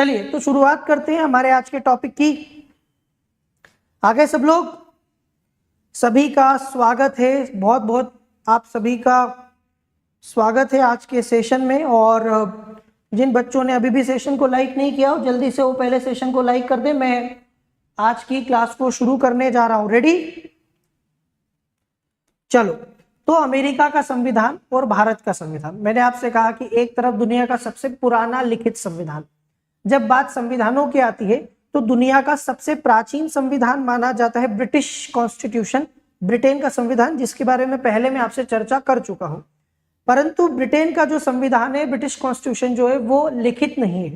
चलिए तो शुरुआत करते हैं हमारे आज के टॉपिक की। आगे सब लोग, सभी का स्वागत है, बहुत बहुत आप सभी का स्वागत है आज के सेशन में। और जिन बच्चों ने अभी भी सेशन को लाइक नहीं किया हो, जल्दी से वो पहले सेशन को लाइक कर दें। मैं आज की क्लास को शुरू करने जा रहा हूं। रेडी? चलो, तो अमेरिका का संविधान और भारत का संविधान। मैंने आपसे कहा कि एक तरफ दुनिया का सबसे पुराना लिखित संविधान, जब बात संविधानों की आती है तो दुनिया का सबसे प्राचीन संविधान माना जाता है ब्रिटिश कॉन्स्टिट्यूशन, ब्रिटेन का संविधान, जिसके बारे में पहले मैं आपसे चर्चा कर चुका हूं। परंतु ब्रिटेन का जो संविधान है, ब्रिटिश कॉन्स्टिट्यूशन जो है, वो लिखित नहीं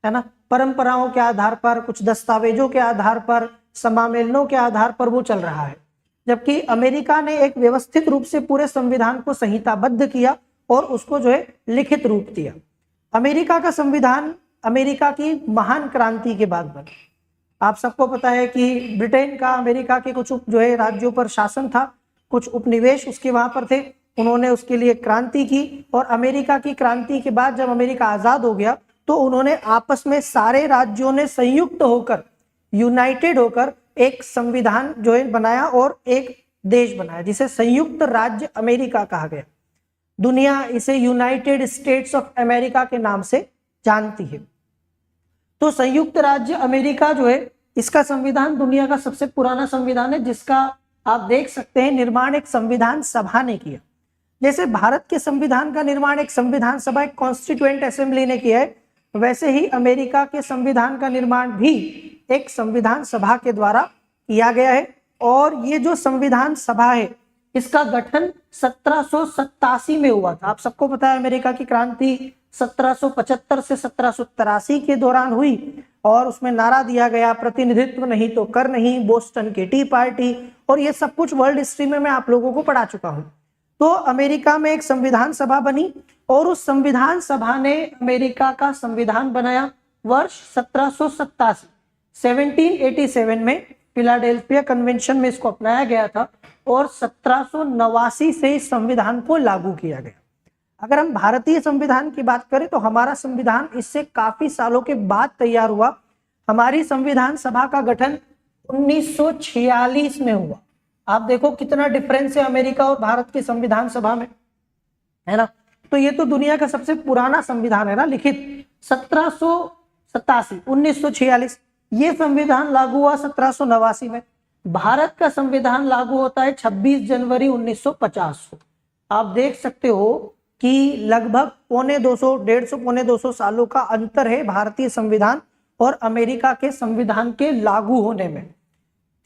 है ना। परंपराओं के आधार पर, कुछ दस्तावेजों के आधार पर, समामेलनों के आधार पर वो चल रहा है। जबकि अमेरिका ने एक व्यवस्थित रूप से पूरे संविधान को संहिताबद्ध किया और उसको जो है लिखित रूप दिया। अमेरिका का संविधान अमेरिका की महान क्रांति के बाद बना। आप सबको पता है कि ब्रिटेन का अमेरिका के कुछ जो है राज्यों पर शासन था, कुछ उपनिवेश उसके वहां पर थे। उन्होंने उसके लिए क्रांति की और अमेरिका की क्रांति के बाद जब अमेरिका आजाद हो गया तो उन्होंने आपस में सारे राज्यों ने संयुक्त होकर, यूनाइटेड होकर एक संविधान जो है बनाया और एक देश बनाया, जिसे संयुक्त राज्य अमेरिका कहा गया। दुनिया इसे यूनाइटेड स्टेट्स ऑफ अमेरिका के नाम से जानती है। तो संयुक्त राज्य अमेरिका जो है, इसका संविधान दुनिया का सबसे पुराना संविधान है, जिसका आप देख सकते हैं निर्माण एक संविधान सभा ने किया। जैसे भारत के संविधान का निर्माण एक संविधान सभा, एक कॉन्स्टिट्यूएंट असेंबली ने किया है, वैसे ही अमेरिका के संविधान का निर्माण भी एक संविधान सभा के द्वारा किया गया है। और ये जो संविधान सभा है, इसका गठन 1787 में हुआ था। आप सबको पता है अमेरिका की क्रांति 1775 से 1783 के दौरान हुई और उसमें नारा दिया गया, प्रतिनिधित्व नहीं तो कर नहीं, बोस्टन की टी पार्टी, और ये सब कुछ वर्ल्ड हिस्ट्री में मैं आप लोगों को पढ़ा चुका हूं। तो अमेरिका में एक संविधान सभा बनी और उस संविधान सभा ने अमेरिका का संविधान बनाया वर्ष 1787 में फिलाडेल्फिया कन्वेंशन में इसको अपनाया गया था और 1789 से इस संविधान को लागू किया गया। अगर हम भारतीय संविधान की बात करें तो हमारा संविधान इससे काफी सालों के बाद तैयार हुआ। हमारी संविधान सभा का गठन 1946 में हुआ। आप देखो कितना डिफरेंस है अमेरिका और भारत की संविधान सभा में, है ना। तो ये तो दुनिया का सबसे पुराना संविधान है ना, लिखित 1946। ये संविधान लागू हुआ 1789 में। भारत का संविधान लागू होता है 26 जनवरी 1950 को। आप देख सकते हो कि लगभग पौने 200 सालों का अंतर है भारतीय संविधान और अमेरिका के संविधान के लागू होने में,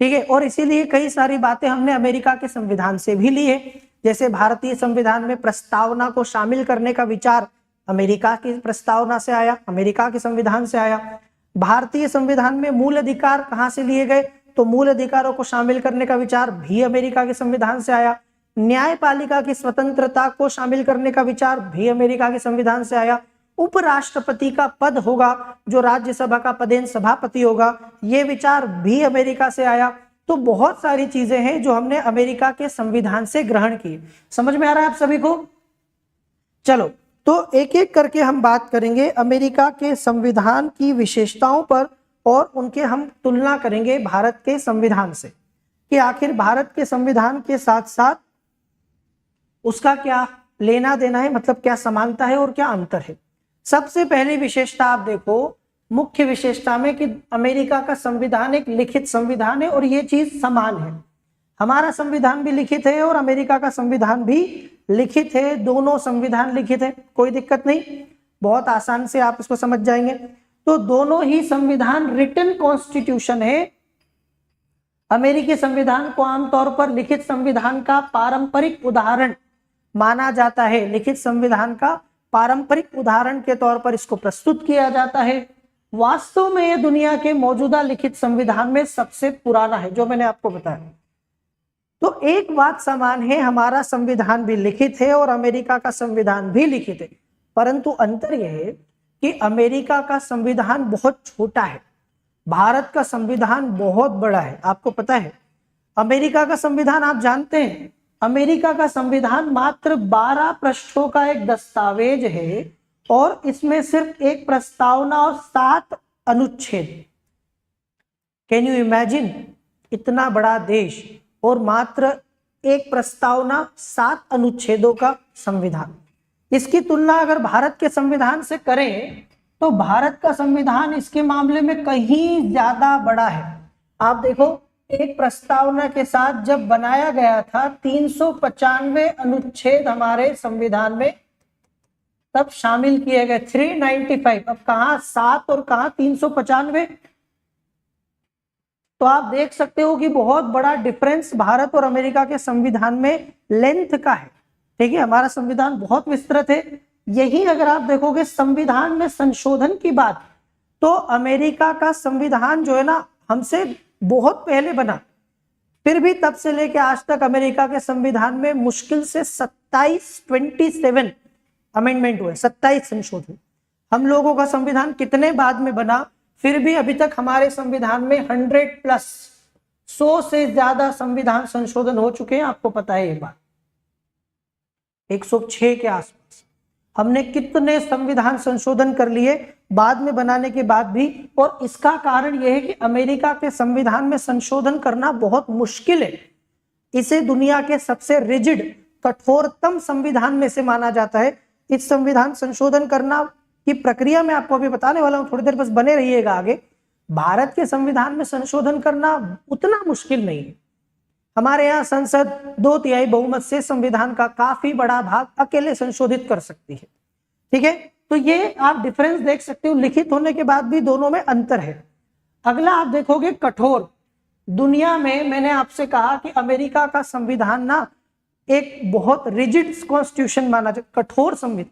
ठीक है। और इसीलिए कई सारी बातें हमने अमेरिका के संविधान से भी ली है। जैसे भारतीय संविधान में प्रस्तावना को शामिल करने का विचार अमेरिका की प्रस्तावना से आया, अमेरिका के संविधान से आया। भारतीय संविधान में मूल अधिकार कहाँ से लिए गए, तो मूल अधिकारों को शामिल करने का विचार भी अमेरिका के संविधान से आया। न्यायपालिका की स्वतंत्रता को शामिल करने का विचार भी अमेरिका के संविधान से आया। उपराष्ट्रपति का पद होगा, जो राज्यसभा का पदेन सभापति होगा, ये विचार भी अमेरिका से आया। तो बहुत सारी चीजें हैं जो हमने अमेरिका के संविधान से ग्रहण की। समझ में आ रहा है आप सभी को? चलो, तो एक एक करके हम बात करेंगे अमेरिका के संविधान की विशेषताओं पर और उनके हम तुलना करेंगे भारत के संविधान से, कि आखिर भारत के संविधान के साथ साथ उसका क्या लेना देना है, मतलब क्या समानता है और क्या अंतर है। सबसे पहली विशेषता आप देखो, मुख्य विशेषता में, कि अमेरिका का संविधान एक लिखित संविधान है और ये चीज समान है। हमारा संविधान भी लिखित है और अमेरिका का संविधान भी लिखित है। दोनों संविधान लिखित है, कोई दिक्कत नहीं, बहुत आसान से आप इसको समझ जाएंगे। तो दोनों ही संविधान रिटन कॉन्स्टिट्यूशन है। अमेरिकी संविधान को आमतौर पर लिखित संविधान का पारंपरिक उदाहरण माना जाता है। लिखित संविधान का पारंपरिक उदाहरण के तौर पर इसको प्रस्तुत किया जाता है। वास्तव में यह दुनिया के मौजूदा लिखित संविधान में सबसे पुराना है, जो मैंने आपको बताया। तो एक बात समान है, हमारा संविधान भी लिखित है और अमेरिका का संविधान भी लिखित है। परंतु अंतर यह है कि अमेरिका का संविधान बहुत छोटा है, भारत का संविधान बहुत बड़ा है। आपको पता है अमेरिका का संविधान, आप जानते हैं अमेरिका का संविधान मात्र 12 पृष्ठों का एक दस्तावेज है और इसमें सिर्फ एक प्रस्तावना और 7 अनुच्छेद। कैन यू इमेजिन, इतना बड़ा देश और मात्र एक प्रस्तावना 7 अनुच्छेदों का संविधान। इसकी तुलना अगर भारत के संविधान से करें तो भारत का संविधान इसके मामले में कहीं ज्यादा बड़ा है। आप देखो, एक प्रस्तावना के साथ जब बनाया गया था 395 अनुच्छेद हमारे संविधान में तब शामिल किए गए 395। अब कहां 7 और कहां 395। तो आप देख सकते हो कि बहुत बड़ा डिफरेंस भारत और अमेरिका के संविधान में लेंथ का है। ठीक है, हमारा संविधान बहुत विस्तृत है। यही अगर आप देखोगे संविधान में संशोधन की बात, तो अमेरिका का संविधान जो है ना हमसे बहुत पहले बना, फिर भी तब से लेके आज तक अमेरिका के संविधान में मुश्किल से 27 अमेंडमेंट हुए, 27 संशोधन। हम लोगों का संविधान कितने बाद में बना, फिर भी अभी तक हमारे संविधान में 100+ 100 से ज्यादा संविधान संशोधन हो चुके हैं। आपको पता है ये बात, 106 के आसपास हमने कितने संविधान संशोधन कर लिए बाद में बनाने के बाद भी। और इसका कारण यह है कि अमेरिका के संविधान में संशोधन करना बहुत मुश्किल है। इसे दुनिया के सबसे रिजिड, कठोरतम संविधान में से माना जाता है। इस संविधान संशोधन करना की प्रक्रिया में आपको अभी बताने वाला हूं, थोड़ी देर बस बने रहिएगा आगे। भारत के संविधान में संशोधन करना उतना मुश्किल नहीं है। हमारे यहाँ संसद 2/3 बहुमत से संविधान का काफी बड़ा भाग अकेले संशोधित कर सकती है। ठीक है, तो ये आप डिफरेंस देख सकते हो, लिखित होने के बाद भी दोनों में अंतर है। अगला आप देखोगे कठोर। दुनिया में मैंने आपसे कहा कि अमेरिका का संविधान ना एक बहुत रिजिड कॉन्स्टिट्यूशन माना जाता, कठोर संविधान।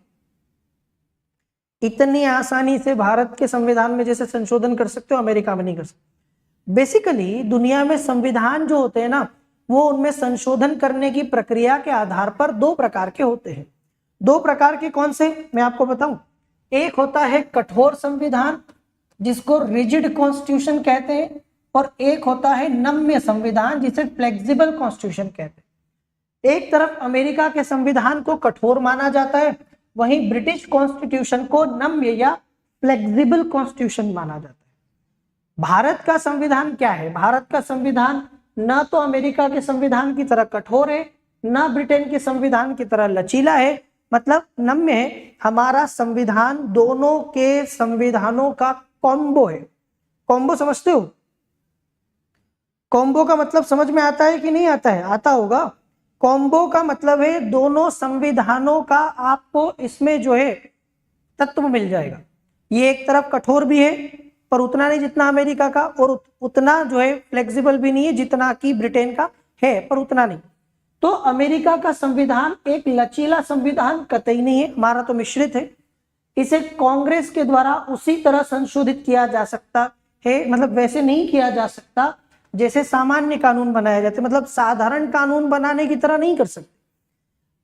इतनी आसानी से भारत के संविधान में जैसे संशोधन कर सकते हो अमेरिका में नहीं कर सकते। बेसिकली दुनिया में संविधान जो होते हैं ना, वो उनमें संशोधन करने की प्रक्रिया के आधार पर 2 प्रकार के होते हैं। 2 प्रकार के कौन से मैं आपको बताऊं। एक होता है कठोर संविधान जिसको रिजिड कॉन्स्टिट्यूशन कहते हैं, और एक होता है नम्य संविधान जिसे फ्लेक्सिबल कॉन्स्टिट्यूशन कहते हैं। एक तरफ अमेरिका के संविधान को कठोर माना जाता है, वहीं ब्रिटिश कॉन्स्टिट्यूशन को नम्य या फ्लेक्सिबल कॉन्स्टिट्यूशन माना जाता है। भारत का संविधान क्या है, भारत का संविधान ना तो अमेरिका के संविधान की तरह कठोर है, ना ब्रिटेन के संविधान की तरह लचीला है, मतलब नम्य है। हमारा संविधान दोनों के संविधानों का कॉम्बो है। कॉम्बो समझते हो? कॉम्बो का मतलब समझ में आता है कि नहीं आता है? आता होगा। कॉम्बो का मतलब है दोनों संविधानों का आपको इसमें जो है तत्व मिल जाएगा। ये एक तरफ कठोर भी है पर उतना नहीं जितना अमेरिका का, और उतना जो है फ्लेक्सिबल भी नहीं है जितना कि ब्रिटेन का है, पर उतना नहीं। तो अमेरिका का संविधान एक लचीला संविधान कतई नहीं है, हमारा तो मिश्रित है। इसे कांग्रेस के द्वारा उसी तरह संशोधित किया जा सकता है, मतलब वैसे नहीं किया जा सकता जैसे सामान्य कानून बनाए जाते, मतलब साधारण कानून बनाने की तरह नहीं कर सकते।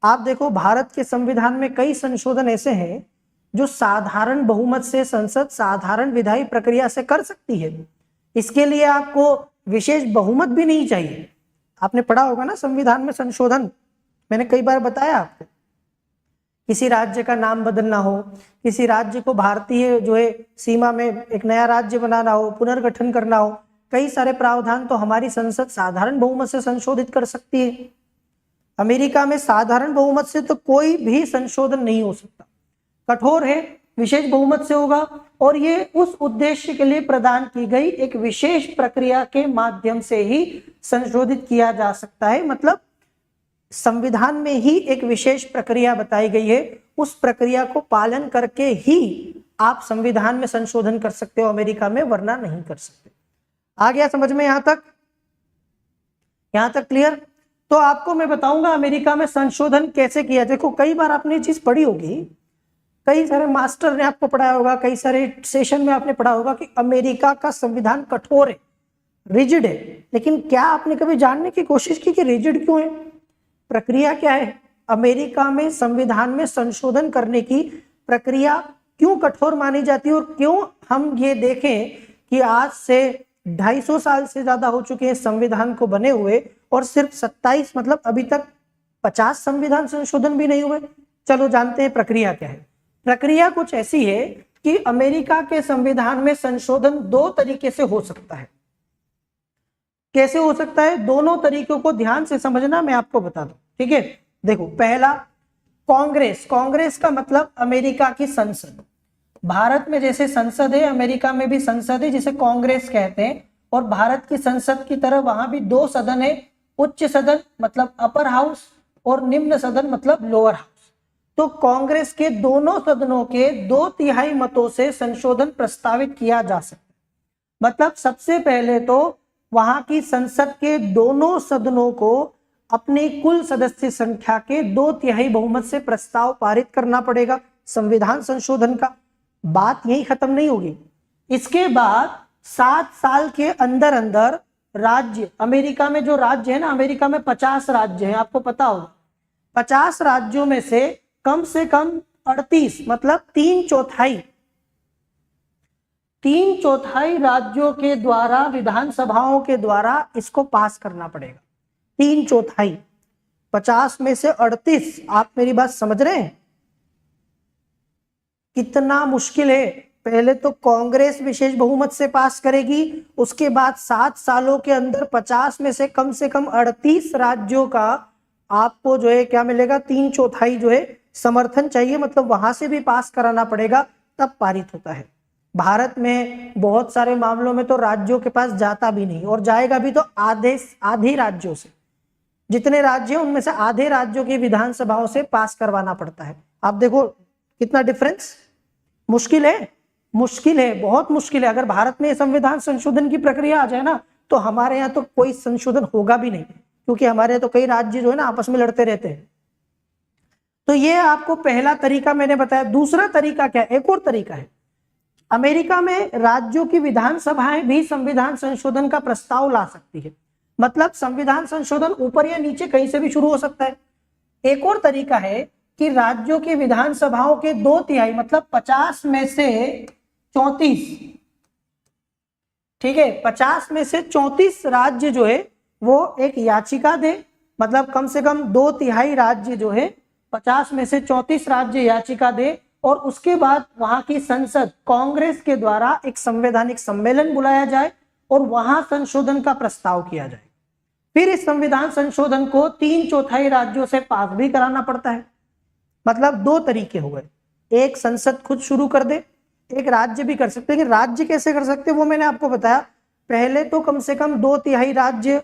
आप देखो भारत के संविधान में कई संशोधन ऐसे हैं जो साधारण बहुमत से संसद साधारण विधायी प्रक्रिया से कर सकती है। इसके लिए आपको विशेष बहुमत भी नहीं चाहिए। आपने पढ़ा होगा ना संविधान में संशोधन, मैंने कई बार बताया आपको। किसी राज्य का नाम बदलना हो, किसी राज्य को भारतीय जो है सीमा में एक नया राज्य बनाना हो, पुनर्गठन करना हो, कई सारे प्रावधान तो हमारी संसद साधारण बहुमत से संशोधित कर सकती है। अमेरिका में साधारण बहुमत से तो कोई भी संशोधन नहीं हो सकता। कठोर है, विशेष बहुमत से होगा, और ये उस उद्देश्य के लिए प्रदान की गई एक विशेष प्रक्रिया के माध्यम से ही संशोधित किया जा सकता है। मतलब संविधान में ही एक विशेष प्रक्रिया बताई गई है, उस प्रक्रिया को पालन करके ही आप संविधान में संशोधन कर सकते हो, अमेरिका में वरना नहीं कर सकते। आ गया समझ में? यहां तक क्लियर? तो आपको मैं बताऊंगा अमेरिका में संशोधन कैसे किया। देखो कई बार आपने चीज पढ़ी होगी, कई सारे मास्टर ने आपको पढ़ाया होगा, कई सारे सेशन में आपने पढ़ा होगा कि अमेरिका का संविधान कठोर है, रिजिड है। लेकिन क्या आपने कभी जानने की कोशिश की कि रिजिड क्यों है, प्रक्रिया क्या है? अमेरिका में संविधान में संशोधन करने की प्रक्रिया क्यों कठोर मानी जाती है, और क्यों हम ये देखें कि आज से 250 साल से ज्यादा हो चुके हैं संविधान को बने हुए, और सिर्फ 27 मतलब अभी तक 50 संविधान संशोधन भी नहीं हुए। चलो जानते हैं प्रक्रिया क्या है। प्रक्रिया कुछ ऐसी है कि अमेरिका के संविधान में संशोधन दो तरीके से हो सकता है। कैसे हो सकता है, दोनों तरीकों को ध्यान से समझना, मैं आपको बता दूं, ठीक है। देखो, पहला कांग्रेस, कांग्रेस का मतलब अमेरिका की संसद। भारत में जैसे संसद है, अमेरिका में भी संसद है जिसे कांग्रेस कहते हैं, और भारत की संसद की तरह वहां भी दो सदन है, उच्च सदन मतलब अपर हाउस और निम्न सदन मतलब लोअर हाउस। तो कांग्रेस के दोनों सदनों के 2/3 मतों से संशोधन प्रस्तावित किया जा सकता है। मतलब सबसे पहले तो वहां की संसद के दोनों सदनों को अपनी कुल सदस्य संख्या के 2/3 बहुमत से प्रस्ताव पारित करना पड़ेगा संविधान संशोधन का। बात यही खत्म नहीं होगी, इसके बाद 7 साल के अंदर अंदर राज्य, अमेरिका में जो राज्य है ना, अमेरिका में 50 राज्य हैं, आपको पता होगा। 50 राज्यों में से कम 38 मतलब 3/4 राज्यों के द्वारा, विधानसभाओं के द्वारा इसको पास करना पड़ेगा। 3/4, 50 में से 38। आप मेरी बात समझ रहे हैं कितना मुश्किल है। पहले तो कांग्रेस विशेष बहुमत से पास करेगी, उसके बाद 7 सालों के अंदर 50 में से कम 38 राज्यों का आपको जो है क्या मिलेगा, 3/4 जो है समर्थन चाहिए, मतलब वहां से भी पास कराना पड़ेगा, तब पारित होता है। भारत में बहुत सारे मामलों में तो राज्यों के पास जाता भी नहीं, और जाएगा भी तो आधे राज्यों से। जितने राज्य हैं उनमें से आधे राज्यों की विधानसभाओं से पास करवाना पड़ता है। आप देखो कितना डिफरेंस। मुश्किल है, मुश्किल है, बहुत मुश्किल है। अगर भारत में संविधान संशोधन की प्रक्रिया आ जाए ना, तो हमारे यहाँ तो कोई संशोधन होगा भी नहीं, क्योंकि हमारे यहाँ तो कई राज्य जो है ना आपस में लड़ते रहते हैं। तो ये आपको पहला तरीका मैंने बताया। दूसरा तरीका क्या है, एक और तरीका है। अमेरिका में राज्यों की विधानसभाएं भी संविधान संशोधन का प्रस्ताव ला सकती है। मतलब संविधान संशोधन ऊपर या नीचे कहीं से भी शुरू हो सकता है। एक और तरीका है कि राज्यों की विधानसभाओं के 2/3 मतलब 50 में से 34, ठीक है, 50 में से 34 राज्य जो है वो एक याचिका दे, मतलब कम से कम 2/3 राज्य जो है, 50 में से 34 राज्य याचिका दे, और उसके बाद वहां की संसद कांग्रेस के द्वारा एक संवैधानिक सम्मेलन बुलाया जाए और वहां संशोधन का प्रस्ताव किया जाए। फिर इस संविधान संशोधन को 3/4 राज्यों से पास भी कराना पड़ता है। मतलब दो तरीके हो गए, एक संसद खुद शुरू कर दे, एक राज्य भी कर सकते हैं। कि राज्य कैसे कर सकते हैं वो मैंने आपको बताया। पहले तो कम से कम 2/3 राज्य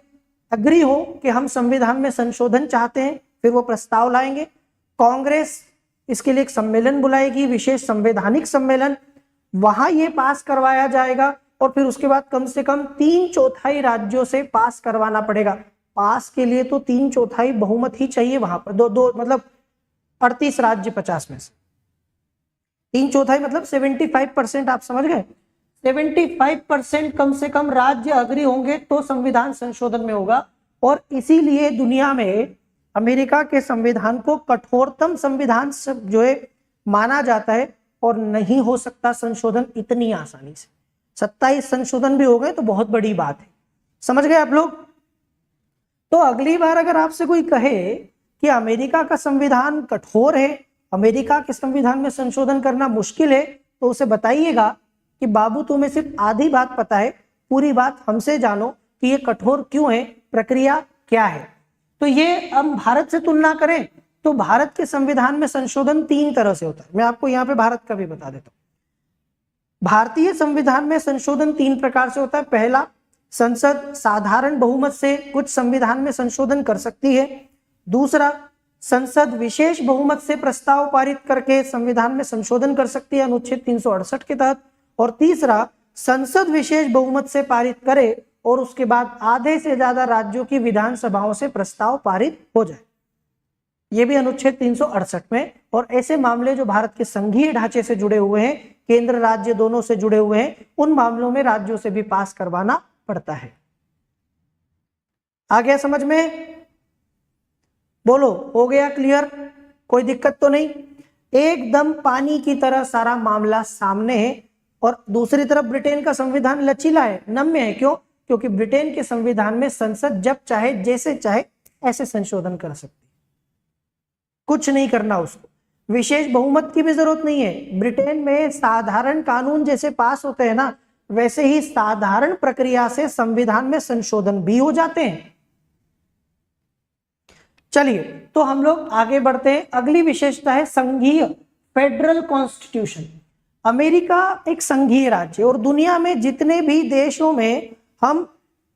अग्री हो कि हम संविधान में संशोधन चाहते हैं, फिर वो प्रस्ताव लाएंगे। कांग्रेस इसके लिए एक सम्मेलन बुलाएगी, विशेष संवैधानिक सम्मेलन, वहां ये पास करवाया जाएगा, और फिर उसके बाद कम से कम 3/4 राज्यों से पास करवाना पड़ेगा। पास के लिए तो 3/4 बहुमत ही चाहिए वहां पर। दो मतलब 38 राज्य 50 में से 3/4 मतलब 75%। आप समझ गए, 75% कम से कम राज्य अग्री होंगे तो संविधान संशोधन में होगा। और इसीलिए दुनिया में अमेरिका के संविधान को कठोरतम संविधान जो है माना जाता है, और नहीं हो सकता संशोधन इतनी आसानी से। 27 संशोधन भी हो गए तो बहुत बड़ी बात है। समझ गए आप लोग। तो अगली बार अगर आपसे कोई कहे कि अमेरिका का संविधान कठोर है, अमेरिका के संविधान में संशोधन करना मुश्किल है, तो उसे बताइएगा कि बाबू तुम्हें सिर्फ आधी बात पता है, पूरी बात हमसे जानो कि ये कठोर क्यों है, प्रक्रिया क्या है। तो ये हम भारत से तुलना करें तो भारत के संविधान में संशोधन 3 तरह से होता है। मैं आपको यहाँ पे भारत का भी बता देता हूँ। भारतीय संविधान में संशोधन 3 प्रकार से होता है। पहला, संसद साधारण बहुमत से कुछ संविधान में संशोधन कर सकती है। दूसरा, संसद विशेष बहुमत से प्रस्ताव पारित करके संविधान में संशोधन कर सकती है अनुच्छेद 368 के तहत। और तीसरा, संसद विशेष बहुमत से पारित करे और उसके बाद आधे से ज्यादा राज्यों की विधानसभाओं से प्रस्ताव पारित हो जाए, ये भी अनुच्छेद 368 में। और ऐसे मामले जो भारत के संघीय ढांचे से जुड़े हुए हैं, केंद्र राज्य दोनों से जुड़े हुए हैं, उन मामलों में राज्यों से भी पास करवाना पड़ता है। आ गया समझ में? बोलो, हो गया क्लियर? कोई दिक्कत तो नहीं? एकदम पानी की तरह सारा मामला सामने है। और दूसरी तरफ ब्रिटेन का संविधान लचीला है, नम्य है। क्यों? क्योंकि ब्रिटेन के संविधान में संसद जब चाहे जैसे चाहे ऐसे संशोधन कर सकती है, कुछ नहीं करना उसको। विशेष बहुमत की भी जरूरत नहीं है। ब्रिटेन में साधारण कानून जैसे पास होते हैं ना, वैसे ही साधारण प्रक्रिया से संविधान में संशोधन भी हो जाते हैं। चलिए तो हम लोग आगे बढ़ते हैं। अगली विशेषता है संघीय, फेडरल कॉन्स्टिट्यूशन। अमेरिका एक संघीय राज्य, और दुनिया में जितने भी देशों में हम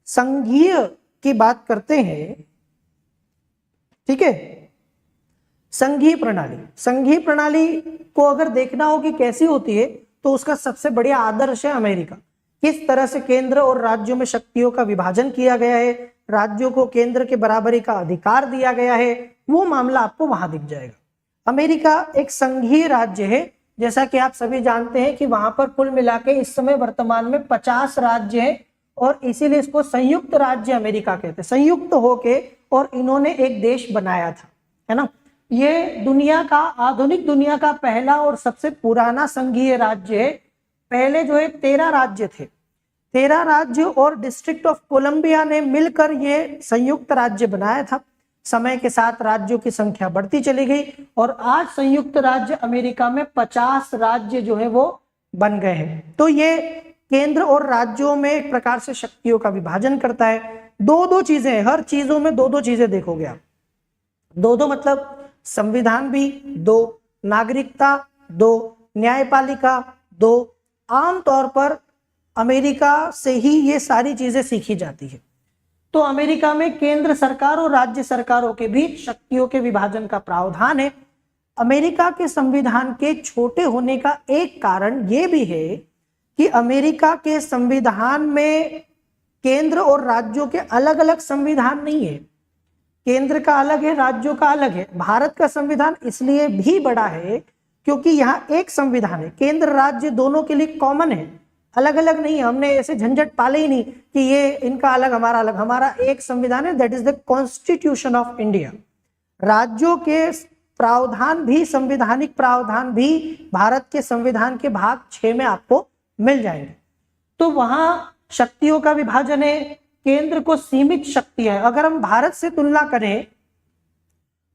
संघीय की बात करते हैं, ठीक है, संघीय प्रणाली को अगर देखना हो कि कैसी होती है, तो उसका सबसे बढ़िया आदर्श है अमेरिका। किस तरह से केंद्र और राज्यों में शक्तियों का विभाजन किया गया है, राज्यों को केंद्र के बराबरी का अधिकार दिया गया है, वो मामला आपको वहां दिख जाएगा। अमेरिका एक संघीय राज्य है, जैसा कि आप सभी जानते हैं कि वहां पर कुल मिला के इस समय वर्तमान में 50 राज्य हैं, और इसीलिए इसको संयुक्त राज्य अमेरिका कहते हैं। संयुक्त होके और इन्होंने एक देश बनाया था, है ना। ये दुनिया का, आधुनिक दुनिया का पहला और सबसे पुराना संघीय राज्य है। पहले जो है 13 राज्य थे, 13 राज्य और डिस्ट्रिक्ट ऑफ कोलंबिया ने मिलकर ये संयुक्त राज्य बनाया था। समय के साथ राज्यों की संख्या बढ़ती चली गई, और आज संयुक्त राज्य अमेरिका में 50 राज्य जो है वो बन गए हैं। तो ये केंद्र और राज्यों में एक प्रकार से शक्तियों का विभाजन करता है। दो चीजें, हर चीजों में दो चीजें देखोगे आप। दो मतलब संविधान भी 2, नागरिकता 2, न्यायपालिका 2। आमतौर पर अमेरिका से ही ये सारी चीजें सीखी जाती है। तो अमेरिका में केंद्र सरकार और राज्य सरकारों के बीच शक्तियों के विभाजन का प्रावधान है। अमेरिका के संविधान के छोटे होने का एक कारण यह भी है कि अमेरिका के संविधान में केंद्र और राज्यों के अलग अलग संविधान नहीं है। केंद्र का अलग है, राज्यों का अलग है। भारत का संविधान इसलिए भी बड़ा है क्योंकि यहाँ एक संविधान है, केंद्र राज्य दोनों के लिए कॉमन है, अलग अलग नहीं है। हमने ऐसे झंझट पाले ही नहीं कि ये इनका अलग हमारा अलग। हमारा एक संविधान है, that is the constitution of India. राज्यों के प्रावधान भी, संवैधानिक प्रावधान भी भारत के संविधान के भाग 6 में आपको मिल जाएंगे। तो वहां शक्तियों का विभाजन है, केंद्र को सीमित शक्ति है। अगर हम भारत से तुलना करें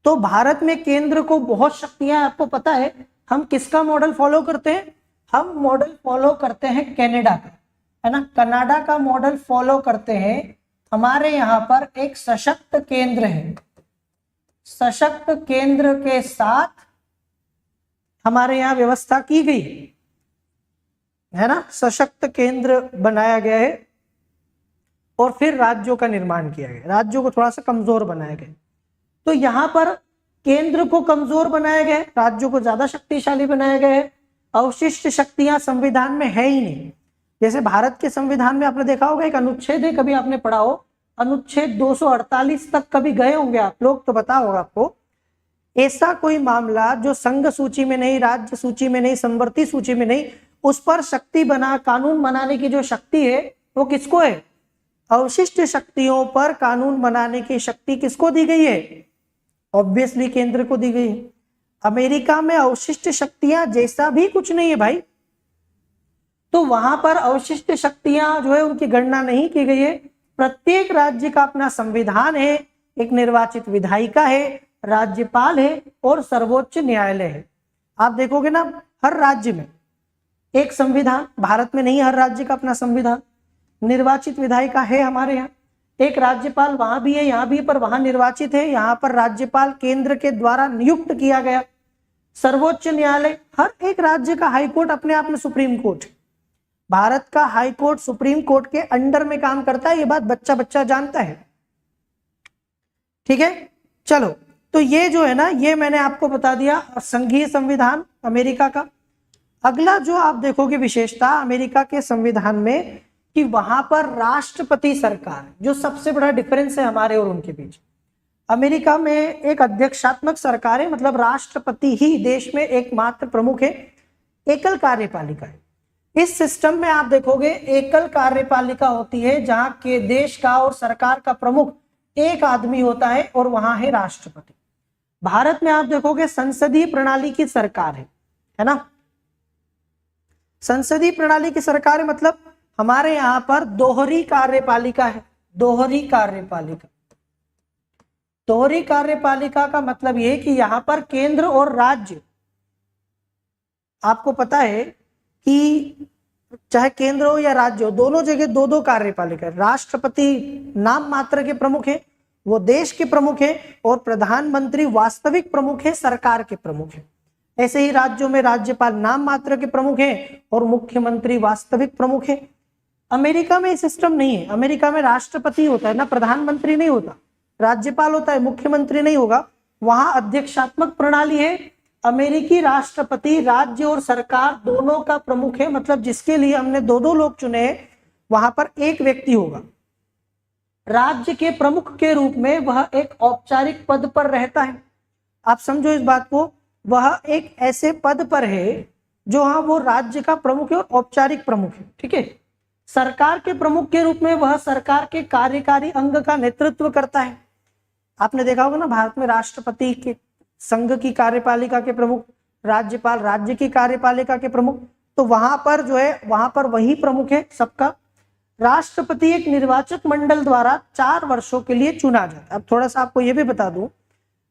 तो भारत में केंद्र को बहुत शक्तियां, आपको पता है। हम किसका मॉडल फॉलो करते हैं? हम मॉडल फॉलो करते हैं कनाडा का, है ना। कनाडा का मॉडल फॉलो करते हैं। हमारे यहाँ पर एक सशक्त केंद्र है, सशक्त केंद्र के साथ हमारे यहाँ व्यवस्था की गई है ना। सशक्त केंद्र बनाया गया है और फिर राज्यों का निर्माण किया गया, राज्यों को थोड़ा सा कमजोर बनाया गया। तो यहाँ पर केंद्र को कमजोर बनाया गया, राज्यों को ज्यादा शक्तिशाली बनाया गया है। अवशिष्ट शक्तियां संविधान में है ही नहीं। जैसे भारत के संविधान में आपने देखा होगा एक अनुच्छेद है, कभी आपने पढ़ा हो, अनुच्छेद 248 तक कभी गए होंगे आप लोग तो पता होगा आपको। ऐसा कोई मामला जो संघ सूची में नहीं, राज्य सूची में नहीं, संवर्ती सूची में नहीं, उस पर शक्ति बना, कानून बनाने की जो शक्ति है वो किसको है? अवशिष्ट शक्तियों पर कानून बनाने की शक्ति किसको दी गई है? ऑब्वियसली केंद्र को दी गई है। अमेरिका में अवशिष्ट शक्तियां जैसा भी कुछ नहीं है भाई। तो वहां पर अवशिष्ट शक्तियां जो है उनकी गणना नहीं की गई है। प्रत्येक राज्य का अपना संविधान है, एक निर्वाचित विधायिका है, राज्यपाल है और सर्वोच्च न्यायालय है। आप देखोगे ना हर राज्य में एक संविधान, भारत में नहीं, हर राज्य का अपना संविधान। निर्वाचित विधायिका है हमारे यहाँ, एक राज्यपाल वहां भी है, यहाँ भी, पर वहां निर्वाचित है, यहाँ पर राज्यपाल केंद्र के द्वारा नियुक्त किया गया। सर्वोच्च न्यायालय, हर एक राज्य का हाईकोर्ट अपने आप में सुप्रीम कोर्ट। भारत का हाईकोर्ट सुप्रीम कोर्ट के अंडर में काम करता है, ये बात बच्चा बच्चा जानता है, ठीक है। चलो, तो ये जो है ना, ये मैंने आपको बता दिया संघीय संविधान अमेरिका का। अगला जो आप देखोगे विशेषता अमेरिका के संविधान में कि वहां पर राष्ट्रपति सरकार, जो सबसे बड़ा डिफरेंस है हमारे और उनके बीच। अमेरिका में एक अध्यक्षात्मक सरकार है, मतलब राष्ट्रपति ही देश में एकमात्र प्रमुख है। एकल कार्यपालिका है। इस सिस्टम में आप देखोगे एकल कार्यपालिका होती है जहां के देश का और सरकार का प्रमुख एक आदमी होता है और वहां है राष्ट्रपति। भारत में आप देखोगे संसदीय प्रणाली की सरकार है ना। संसदीय प्रणाली की सरकार है, मतलब हमारे यहाँ पर दोहरी कार्यपालिका है। दोहरी कार्यपालिका, दोहरी कार्यपालिका का मतलब यह कि यहाँ पर केंद्र और राज्य आपको पता है कि चाहे केंद्र हो या राज्य हो, दोनों जगह दो दो कार्यपालिका, राष्ट्रपति नाम मात्र के प्रमुख है, वो देश के प्रमुख है, और प्रधानमंत्री वास्तविक प्रमुख है, सरकार के प्रमुख है। ऐसे ही राज्यों में राज्यपाल नाम मात्र के प्रमुख है और मुख्यमंत्री वास्तविक प्रमुख है। अमेरिका में सिस्टम नहीं है। अमेरिका में राष्ट्रपति होता है ना, प्रधानमंत्री नहीं होता, राज्यपाल होता है, मुख्यमंत्री नहीं होगा। वहां अध्यक्षात्मक प्रणाली है। अमेरिकी राष्ट्रपति राज्य और सरकार दोनों का प्रमुख है, मतलब जिसके लिए हमने दो दो लोग चुने हैं, वहां पर एक व्यक्ति होगा। राज्य के प्रमुख के रूप में वह एक औपचारिक पद पर रहता है। आप समझो इस बात को, वह एक ऐसे पद पर है जो हाँ वो राज्य का प्रमुख है और औपचारिक प्रमुख है, ठीक है। सरकार के प्रमुख के रूप में वह सरकार के कार्यकारी अंग का नेतृत्व करता है। आपने देखा होगा ना, भारत में राष्ट्रपति के संघ की कार्यपालिका के प्रमुख, राज्यपाल राज्य की कार्यपालिका के प्रमुख, तो वहां पर जो है वहां पर वही प्रमुख है सबका। राष्ट्रपति एक निर्वाचक मंडल द्वारा 4 वर्षों के लिए चुना जाता है। अब थोड़ा सा आपको यह भी बता दूं,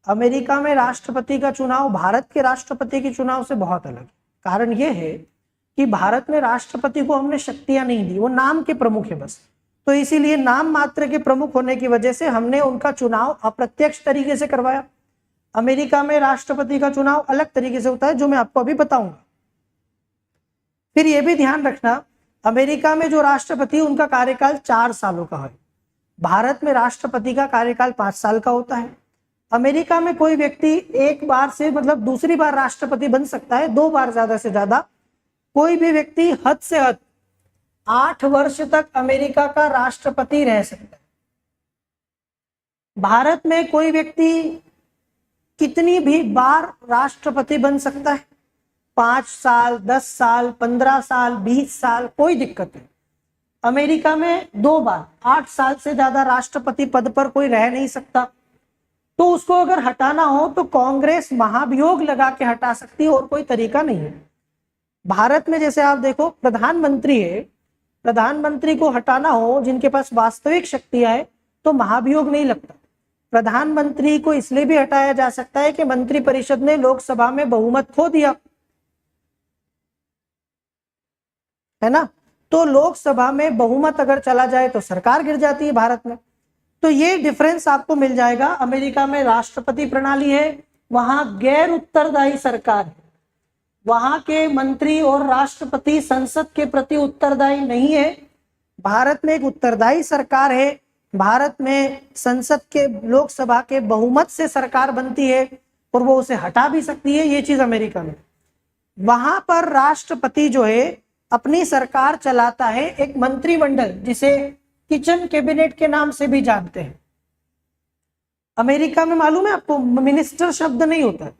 अमेरिका में राष्ट्रपति का चुनाव भारत के राष्ट्रपति के चुनाव से बहुत अलग है। कारण यह है कि भारत में राष्ट्रपति को हमने शक्तियां नहीं दी, वो नाम के प्रमुख है बस। तो इसीलिए नाम मात्र के प्रमुख होने की वजह से हमने उनका चुनाव अप्रत्यक्ष तरीके से करवाया। अमेरिका में राष्ट्रपति का चुनाव अलग तरीके से होता है, जो मैं आपको अभी बताऊंगा। फिर यह भी ध्यान रखना, अमेरिका में जो राष्ट्रपति उनका कार्यकाल 4 सालों का है। भारत में राष्ट्रपति का कार्यकाल 5 साल का होता है। अमेरिका में कोई व्यक्ति एक बार से मतलब दूसरी बार राष्ट्रपति बन सकता है, 2 बार ज्यादा से ज्यादा। कोई भी व्यक्ति हद से हद 8 वर्ष तक अमेरिका का राष्ट्रपति रह सकता है। भारत में कोई व्यक्ति कितनी भी बार राष्ट्रपति बन सकता है, 5 साल, 10 साल, 15 साल, 20 साल, कोई दिक्कत नहीं। अमेरिका में 2 बार, 8 साल से ज्यादा राष्ट्रपति पद पर कोई रह नहीं सकता। तो उसको अगर हटाना हो तो कांग्रेस महाभियोग लगा के हटा सकती है, और कोई तरीका नहीं है। भारत में जैसे आप देखो, प्रधानमंत्री है, प्रधानमंत्री को हटाना हो जिनके पास वास्तविक शक्तियां है तो महाभियोग नहीं लगता। प्रधानमंत्री को इसलिए भी हटाया जा सकता है कि मंत्रिपरिषद ने लोकसभा में बहुमत खो दिया है ना, तो लोकसभा में बहुमत अगर चला जाए तो सरकार गिर जाती है भारत में। तो ये डिफरेंस आपको मिल जाएगा। अमेरिका में राष्ट्रपति प्रणाली है, वहां गैर उत्तरदायी सरकार है, वहां के मंत्री और राष्ट्रपति संसद के प्रति उत्तरदायी नहीं है। भारत में एक उत्तरदायी सरकार है। भारत में संसद के, लोकसभा के बहुमत से सरकार बनती है और वो उसे हटा भी सकती है, ये चीज अमेरिका में। वहां पर राष्ट्रपति जो है अपनी सरकार चलाता है, एक मंत्रिमंडल जिसे किचन कैबिनेट के नाम से भी जानते हैं। अमेरिका में मालूम है आपको, मिनिस्टर शब्द नहीं होता है।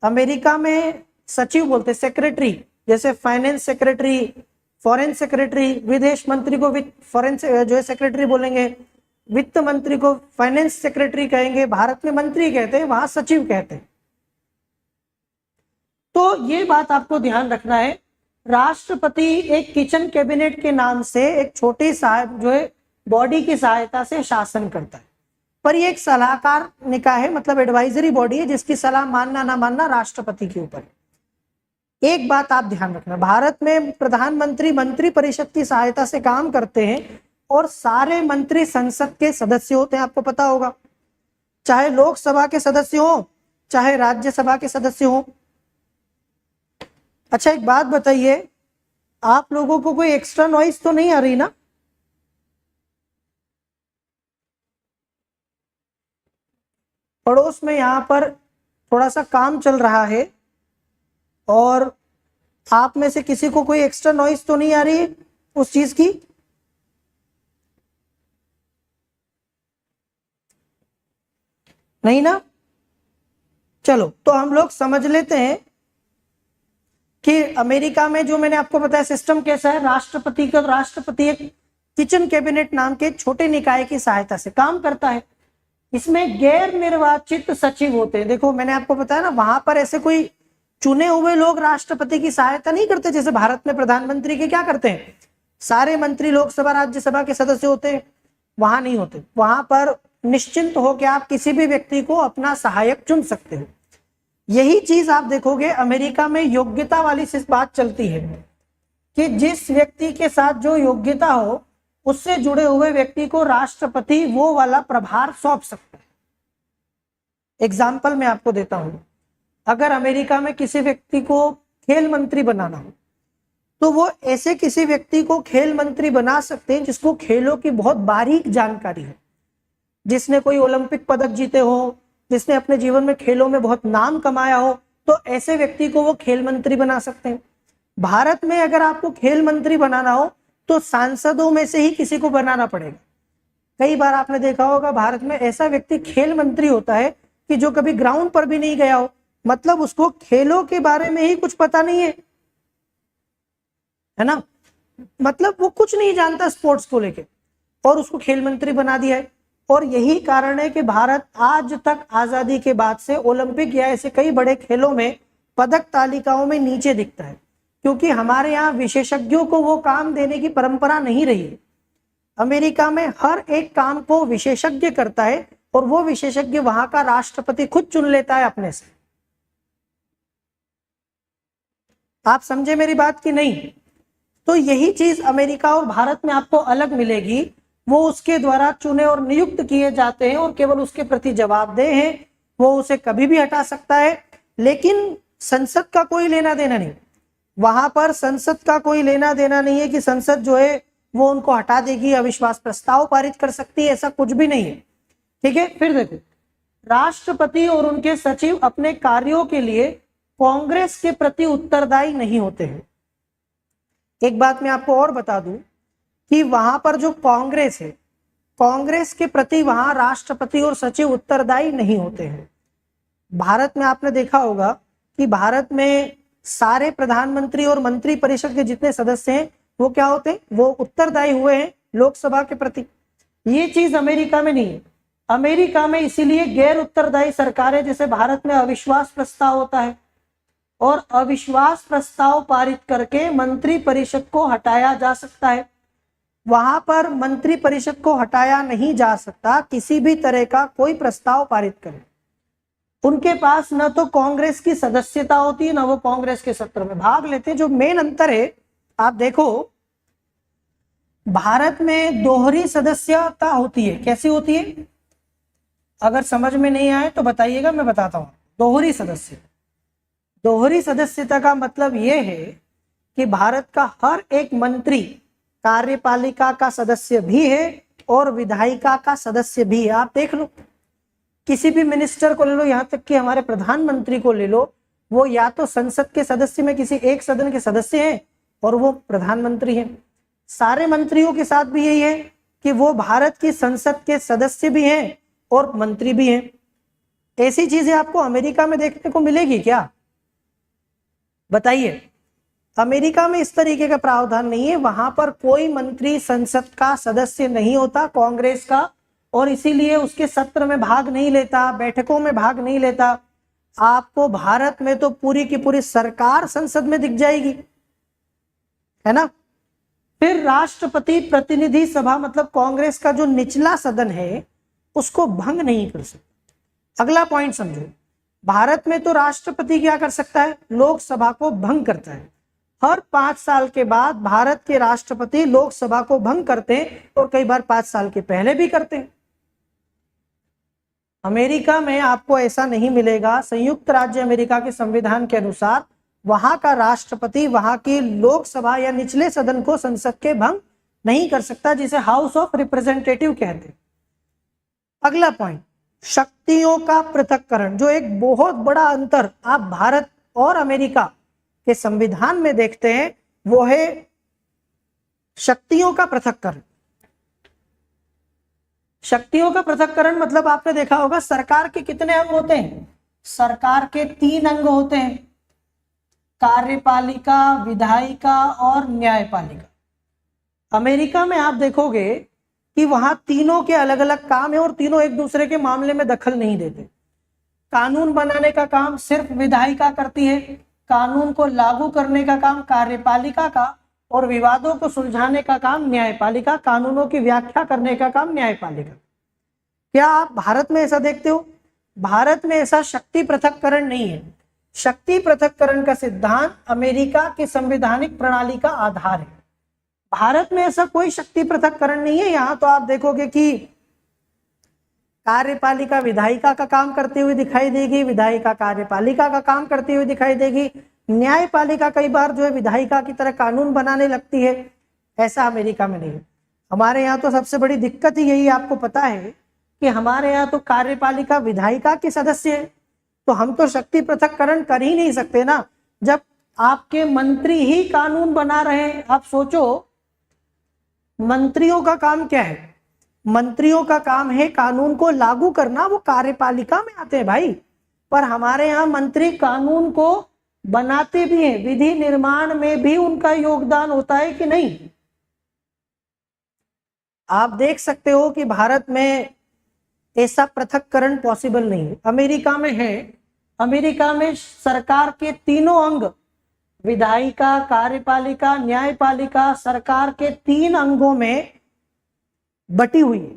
अमेरिका में सचिव बोलते, सेक्रेटरी, जैसे फाइनेंस सेक्रेटरी, फॉरेन सेक्रेटरी, विदेश मंत्री को फॉरेन जो है सेक्रेटरी बोलेंगे, वित्त मंत्री को फाइनेंस सेक्रेटरी कहेंगे। भारत में मंत्री कहते हैं, वहां सचिव कहते हैं। तो ये बात आपको ध्यान रखना है। राष्ट्रपति एक किचन कैबिनेट के नाम से एक छोटी साहब जो है बॉडी की सहायता से शासन करता है, पर ये एक सलाहकार निकाय है, मतलब एडवाइजरी बॉडी है जिसकी सलाह मानना ना मानना राष्ट्रपति के ऊपर है। एक बात आप ध्यान रखना, भारत में प्रधानमंत्री मंत्रिपरिषद की सहायता से काम करते हैं और सारे मंत्री संसद के सदस्य होते हैं, आपको पता होगा, चाहे लोकसभा के सदस्य हो चाहे राज्यसभा के सदस्य हो। अच्छा एक बात बताइए, आप लोगों को कोई एक्स्ट्रा नॉइस तो नहीं आ रही ना? पड़ोस में यहाँ पर थोड़ा सा काम चल रहा है और आप में से किसी को कोई एक्स्ट्रा नॉइस तो नहीं आ रही है उस चीज की? नहीं ना? चलो तो हम लोग समझ लेते हैं कि अमेरिका में जो मैंने आपको बताया सिस्टम कैसा है। राष्ट्रपति एक किचन कैबिनेट नाम के छोटे निकाय की सहायता से काम करता है। इसमें गैर निर्वाचित सचिव होते हैं। देखो मैंने आपको बताया ना, वहां पर ऐसे कोई चुने हुए लोग राष्ट्रपति की सहायता नहीं करते, जैसे भारत में प्रधानमंत्री के क्या करते हैं, सारे मंत्री लोकसभा राज्यसभा के सदस्य होते हैं, वहां नहीं होते। वहां पर निश्चिंत हो कि आप किसी भी व्यक्ति को अपना सहायक चुन सकते हो। यही चीज आप देखोगे अमेरिका में योग्यता वाली बात चलती है कि जिस व्यक्ति के साथ जो योग्यता हो उससे जुड़े हुए व्यक्ति को राष्ट्रपति वो वाला प्रभार सौंप सकता है। एग्जाम्पल मैं आपको देता हूं, अगर अमेरिका में किसी व्यक्ति को खेल मंत्री बनाना हो तो वो ऐसे किसी व्यक्ति को खेल मंत्री बना सकते हैं जिसको खेलों की बहुत बारीक जानकारी है, जिसने कोई ओलंपिक पदक जीते हो, जिसने अपने जीवन में खेलों में बहुत नाम कमाया हो, तो ऐसे व्यक्ति को वो खेल मंत्री बना सकते हैं। भारत में अगर आपको खेल मंत्री बनाना हो तो सांसदों में से ही किसी को बनाना पड़ेगा। कई बार आपने देखा होगा भारत में ऐसा व्यक्ति खेल मंत्री होता है कि जो कभी ग्राउंड पर भी नहीं गया हो, मतलब उसको खेलों के बारे में ही कुछ पता नहीं है ना, मतलब वो कुछ नहीं जानता स्पोर्ट्स को लेके, और उसको खेल मंत्री बना दिया है। और यही कारण है कि भारत आज तक आजादी के बाद से ओलंपिक या ऐसे कई बड़े खेलों में पदक तालिकाओं में नीचे दिखता है, क्योंकि हमारे यहाँ विशेषज्ञों को वो काम देने की परंपरा नहीं रही है। अमेरिका में हर एक काम को विशेषज्ञ करता है और वो विशेषज्ञ वहां का राष्ट्रपति खुद चुन लेता है अपने से। आप समझे मेरी बात की नहीं? तो यही चीज अमेरिका और भारत में आपको अलग मिलेगी, वो उसके द्वारा चुने और नियुक्त किए जाते हैं और केवल उसके प्रति जवाबदेह हैं, वो उसे कभी भी हटा सकता है, लेकिन संसद का कोई लेना देना नहीं। वहां पर संसद का कोई लेना देना नहीं है कि संसद जो है वो उनको हटा देगी, अविश्वास प्रस्ताव पारित कर सकती है, ऐसा कुछ भी नहीं है। ठीक है, फिर देखो, राष्ट्रपति और उनके सचिव अपने कार्यों के लिए कांग्रेस के प्रति उत्तरदायी नहीं होते हैं। एक बात मैं आपको और बता दूं कि वहां पर जो कांग्रेस है, कांग्रेस के प्रति वहां राष्ट्रपति और सचिव उत्तरदायी नहीं होते हैं। भारत में आपने देखा होगा कि भारत में सारे प्रधानमंत्री और मंत्री परिषद के जितने सदस्य हैं वो क्या होते हैं, वो उत्तरदायी हुए हैं लोकसभा के प्रति। ये चीज अमेरिका में नहीं है। अमेरिका में इसीलिए गैर उत्तरदायी सरकारें, जैसे भारत में अविश्वास प्रस्ताव होता है और अविश्वास प्रस्ताव पारित करके मंत्री परिषद को हटाया जा सकता है। वहां पर मंत्री परिषद को हटाया नहीं जा सकता किसी भी तरह का कोई प्रस्ताव पारित करे। उनके पास न तो कांग्रेस की सदस्यता होती है, न वो कांग्रेस के सत्र में भाग लेते। जो मेन अंतर है, आप देखो भारत में दोहरी सदस्यता होती है। कैसी होती है? अगर समझ में नहीं आए तो बताइएगा, मैं बताता हूं। दोहरी सदस्यता का मतलब यह है कि भारत का हर एक मंत्री कार्यपालिका का सदस्य भी है और विधायिका का सदस्य भी है। आप देख लो, किसी भी मिनिस्टर को ले लो, यहां तक कि हमारे प्रधानमंत्री को ले लो, वो या तो संसद के सदस्य में किसी एक सदन के सदस्य हैं और वो प्रधानमंत्री हैं। सारे मंत्रियों के साथ भी यही है कि वो भारत की संसद के सदस्य भी हैं और मंत्री भी हैं। ऐसी चीजें आपको अमेरिका में देखने को मिलेगी क्या? बताइए। अमेरिका में इस तरीके का प्रावधान नहीं है। वहां पर कोई मंत्री संसद का सदस्य नहीं होता कांग्रेस का, और इसीलिए उसके सत्र में भाग नहीं लेता, बैठकों में भाग नहीं लेता। आपको भारत में तो पूरी की पूरी सरकार संसद में दिख जाएगी, है ना। फिर राष्ट्रपति प्रतिनिधि सभा, मतलब कांग्रेस का जो निचला सदन है, उसको भंग नहीं कर सकता। अगला पॉइंट समझो, भारत में तो राष्ट्रपति क्या कर सकता है? लोकसभा को भंग करता है। हर 5 साल के बाद भारत के राष्ट्रपति लोकसभा को भंग करते हैं और कई बार 5 साल के पहले भी करते हैं। अमेरिका में आपको ऐसा नहीं मिलेगा। संयुक्त राज्य अमेरिका के संविधान के अनुसार वहां का राष्ट्रपति वहां की लोकसभा या निचले सदन को, संसद के भंग नहीं कर सकता, जिसे हाउस ऑफ रिप्रेजेंटेटिव कहते हैं। अगला पॉइंट, शक्तियों का पृथक्करण। जो एक बहुत बड़ा अंतर आप भारत और अमेरिका के संविधान में देखते हैं, वो है शक्तियों का पृथक्करण। शक्तियों का पृथक्करण मतलब आपने देखा होगा सरकार के कितने अंग होते हैं? सरकार के 3 अंग होते हैं, कार्यपालिका, विधायिका और न्यायपालिका। अमेरिका में आप देखोगे कि वहां तीनों के अलग अलग काम है और तीनों एक दूसरे के मामले में दखल नहीं देते। कानून बनाने का काम सिर्फ विधायिका करती है, कानून को लागू करने का काम कार्यपालिका का, और विवादों को सुलझाने का काम न्यायपालिका, कानूनों की व्याख्या करने का काम न्यायपालिका। क्या आप भारत में ऐसा देखते हो? भारत में ऐसा शक्ति पृथक्करण नहीं है। शक्ति पृथक्करण का सिद्धांत अमेरिका की संवैधानिक प्रणाली का आधार है। भारत में ऐसा कोई शक्ति पृथक्करण नहीं है। यहां तो आप देखोगे कि कार्यपालिका विधायिका का काम करते हुए दिखाई देगी, विधायिका कार्यपालिका का काम करते हुए दिखाई देगी, न्यायपालिका कई बार जो है विधायिका की तरह कानून बनाने लगती है। ऐसा अमेरिका में नहीं है। हमारे यहाँ तो सबसे बड़ी दिक्कत ही यही आपको पता है कि हमारे यहाँ तो कार्यपालिका विधायिका के सदस्य है, तो हम तो शक्ति पृथक्करण कर ही नहीं सकते ना, जब आपके मंत्री ही कानून बना रहे हैं। आप सोचो मंत्रियों का काम क्या है? मंत्रियों का काम है कानून को लागू करना, वो कार्यपालिका में आते हैं भाई। पर हमारे यहाँ मंत्री कानून को बनाते भी हैं, विधि निर्माण में भी उनका योगदान होता है कि नहीं? आप देख सकते हो कि भारत में ऐसा पृथक्करण पॉसिबल नहीं है। अमेरिका में है। अमेरिका में सरकार के तीनों अंग, विधायिका, कार्यपालिका, न्यायपालिका, सरकार के 3 अंगों में बटी हुई है।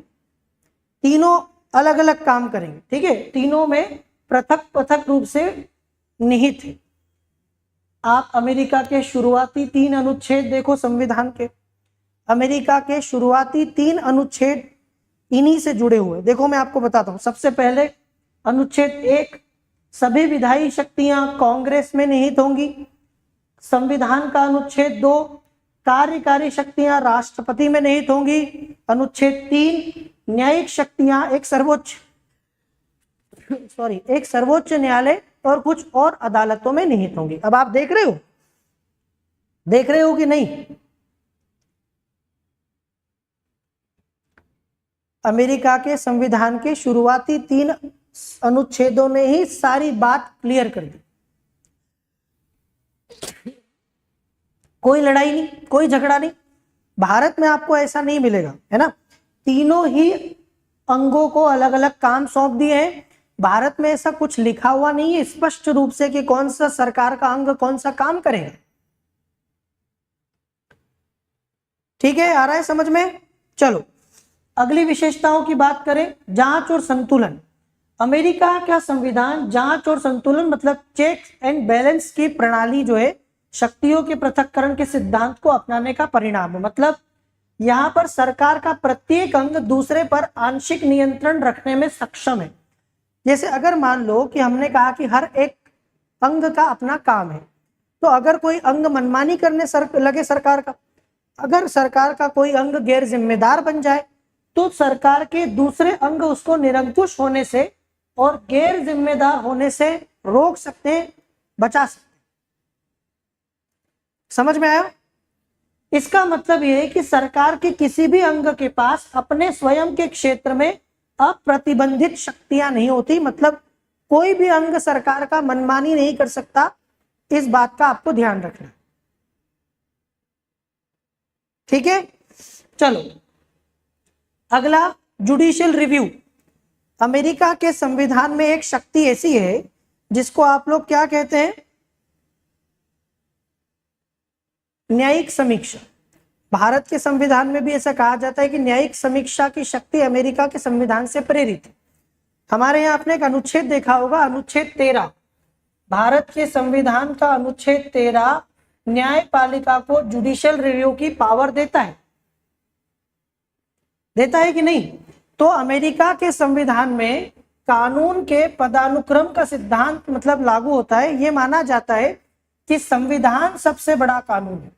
तीनों अलग अलग काम करेंगे, ठीक है? तीनों में पृथक पृथक रूप से निहित है। आप अमेरिका के शुरुआती 3 अनुच्छेद देखो संविधान के। अमेरिका के शुरुआती 3 अनुच्छेद इन्हीं से जुड़े हुए। देखो मैं आपको बताता हूं। सबसे पहले अनुच्छेद 1, सभी विधायी शक्तियां कांग्रेस में निहित होंगी। संविधान का अनुच्छेद 2, कार्यकारी शक्तियां राष्ट्रपति में निहित होंगी। अनुच्छेद 3, न्यायिक शक्तियां एक सर्वोच्च न्यायालय और कुछ और अदालतों में निहित होंगी। अब आप देख रहे हो कि नहीं? अमेरिका के संविधान के शुरुआती 3 अनुच्छेदों ने ही सारी बात क्लियर कर दी। कोई लड़ाई नहीं, कोई झगड़ा नहीं। भारत में आपको ऐसा नहीं मिलेगा, है ना? तीनों ही अंगों को अलग अलग काम सौंप दिए हैं। भारत में ऐसा कुछ लिखा हुआ नहीं है स्पष्ट रूप से कि कौन सा सरकार का अंग कौन सा काम करेगा। ठीक है, आ रहा है समझ में? चलो अगली विशेषताओं की बात करें। जांच और संतुलन। अमेरिका का संविधान जांच और संतुलन मतलब चेक्स एंड बैलेंस की प्रणाली जो है, शक्तियों के पृथक्करण के सिद्धांत को अपनाने का परिणाम है। मतलब यहाँ पर सरकार का प्रत्येक अंग दूसरे पर आंशिक नियंत्रण रखने में सक्षम है। जैसे अगर मान लो कि हमने कहा कि हर एक अंग का अपना काम है, तो अगर कोई अंग मनमानी करने लगे सरकार का, अगर सरकार का कोई अंग गैर जिम्मेदार बन जाए, तो सरकार के दूसरे अंग उसको निरंकुश होने से और गैर जिम्मेदार होने से रोक सकते हैं, बचा सकते हैं। समझ में आया? इसका मतलब यह है कि सरकार के किसी भी अंग के पास अपने स्वयं के क्षेत्र में अप्रतिबंधित शक्तियां नहीं होती। मतलब कोई भी अंग सरकार का मनमानी नहीं कर सकता। इस बात का आपको ध्यान रखना, ठीक है? चलो अगला, जुडिशियल रिव्यू। अमेरिका के संविधान में एक शक्ति ऐसी है जिसको आप लोग क्या कहते हैं? न्यायिक समीक्षा। भारत के संविधान में भी ऐसा कहा जाता है कि न्यायिक समीक्षा की शक्ति अमेरिका के संविधान से प्रेरित है। हमारे यहाँ आपने एक अनुच्छेद देखा होगा, अनुच्छेद 13। भारत के संविधान का अनुच्छेद 13 न्यायपालिका को जुडिशियल रिव्यू की पावर देता है कि नहीं? तो अमेरिका के संविधान में कानून के पदानुक्रम का सिद्धांत मतलब लागू होता है। यह माना जाता है कि संविधान सबसे बड़ा कानून है।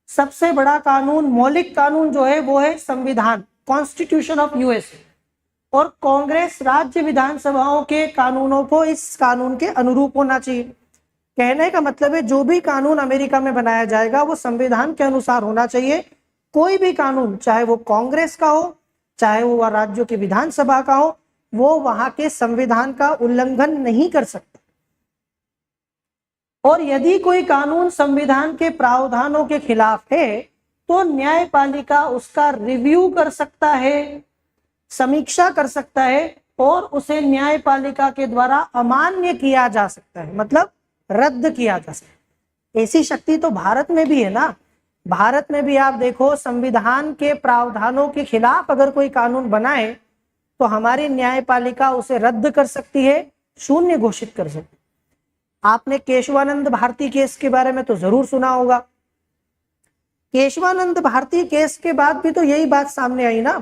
सबसे बड़ा कानून, मौलिक कानून जो है वो है संविधान, कॉन्स्टिट्यूशन ऑफ यूएस। और कांग्रेस राज्य विधानसभाओं के कानूनों को इस कानून के अनुरूप होना चाहिए। कहने का मतलब है जो भी कानून अमेरिका में बनाया जाएगा वो संविधान के अनुसार होना चाहिए। कोई भी कानून, चाहे वो कांग्रेस का हो, चाहे वो राज्यों की विधानसभा का हो, वो वहां के संविधान का उल्लंघन नहीं कर सकता। और यदि कोई कानून संविधान के प्रावधानों के खिलाफ है तो न्यायपालिका उसका रिव्यू कर सकता है, समीक्षा कर सकता है और उसे न्यायपालिका के द्वारा अमान्य किया जा सकता है, मतलब रद्द किया जा सकता है। ऐसी शक्ति तो भारत में भी है ना। भारत में भी आप देखो, संविधान के प्रावधानों के खिलाफ अगर कोई कानून बनाए तो हमारी न्यायपालिका उसे रद्द कर सकती है, शून्य घोषित कर सकती है। आपने केशवानंद भारती केस के बारे में तो जरूर सुना होगा। केशवानंद भारती केस के बाद भी तो यही बात सामने आई ना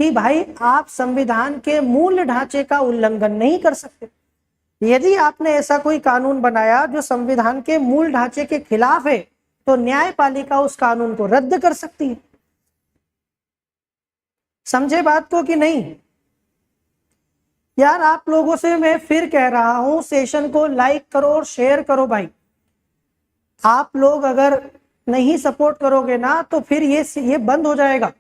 कि भाई आप संविधान के मूल ढांचे का उल्लंघन नहीं कर सकते। यदि आपने ऐसा कोई कानून बनाया जो संविधान के मूल ढांचे के खिलाफ है तो न्यायपालिका उस कानून को रद्द कर सकती है। समझे बात को कि नहीं? यार आप लोगों से मैं फिर कह रहा हूं, सेशन को लाइक करो और शेयर करो भाई। आप लोग अगर नहीं सपोर्ट करोगे ना तो फिर ये बंद हो जाएगा,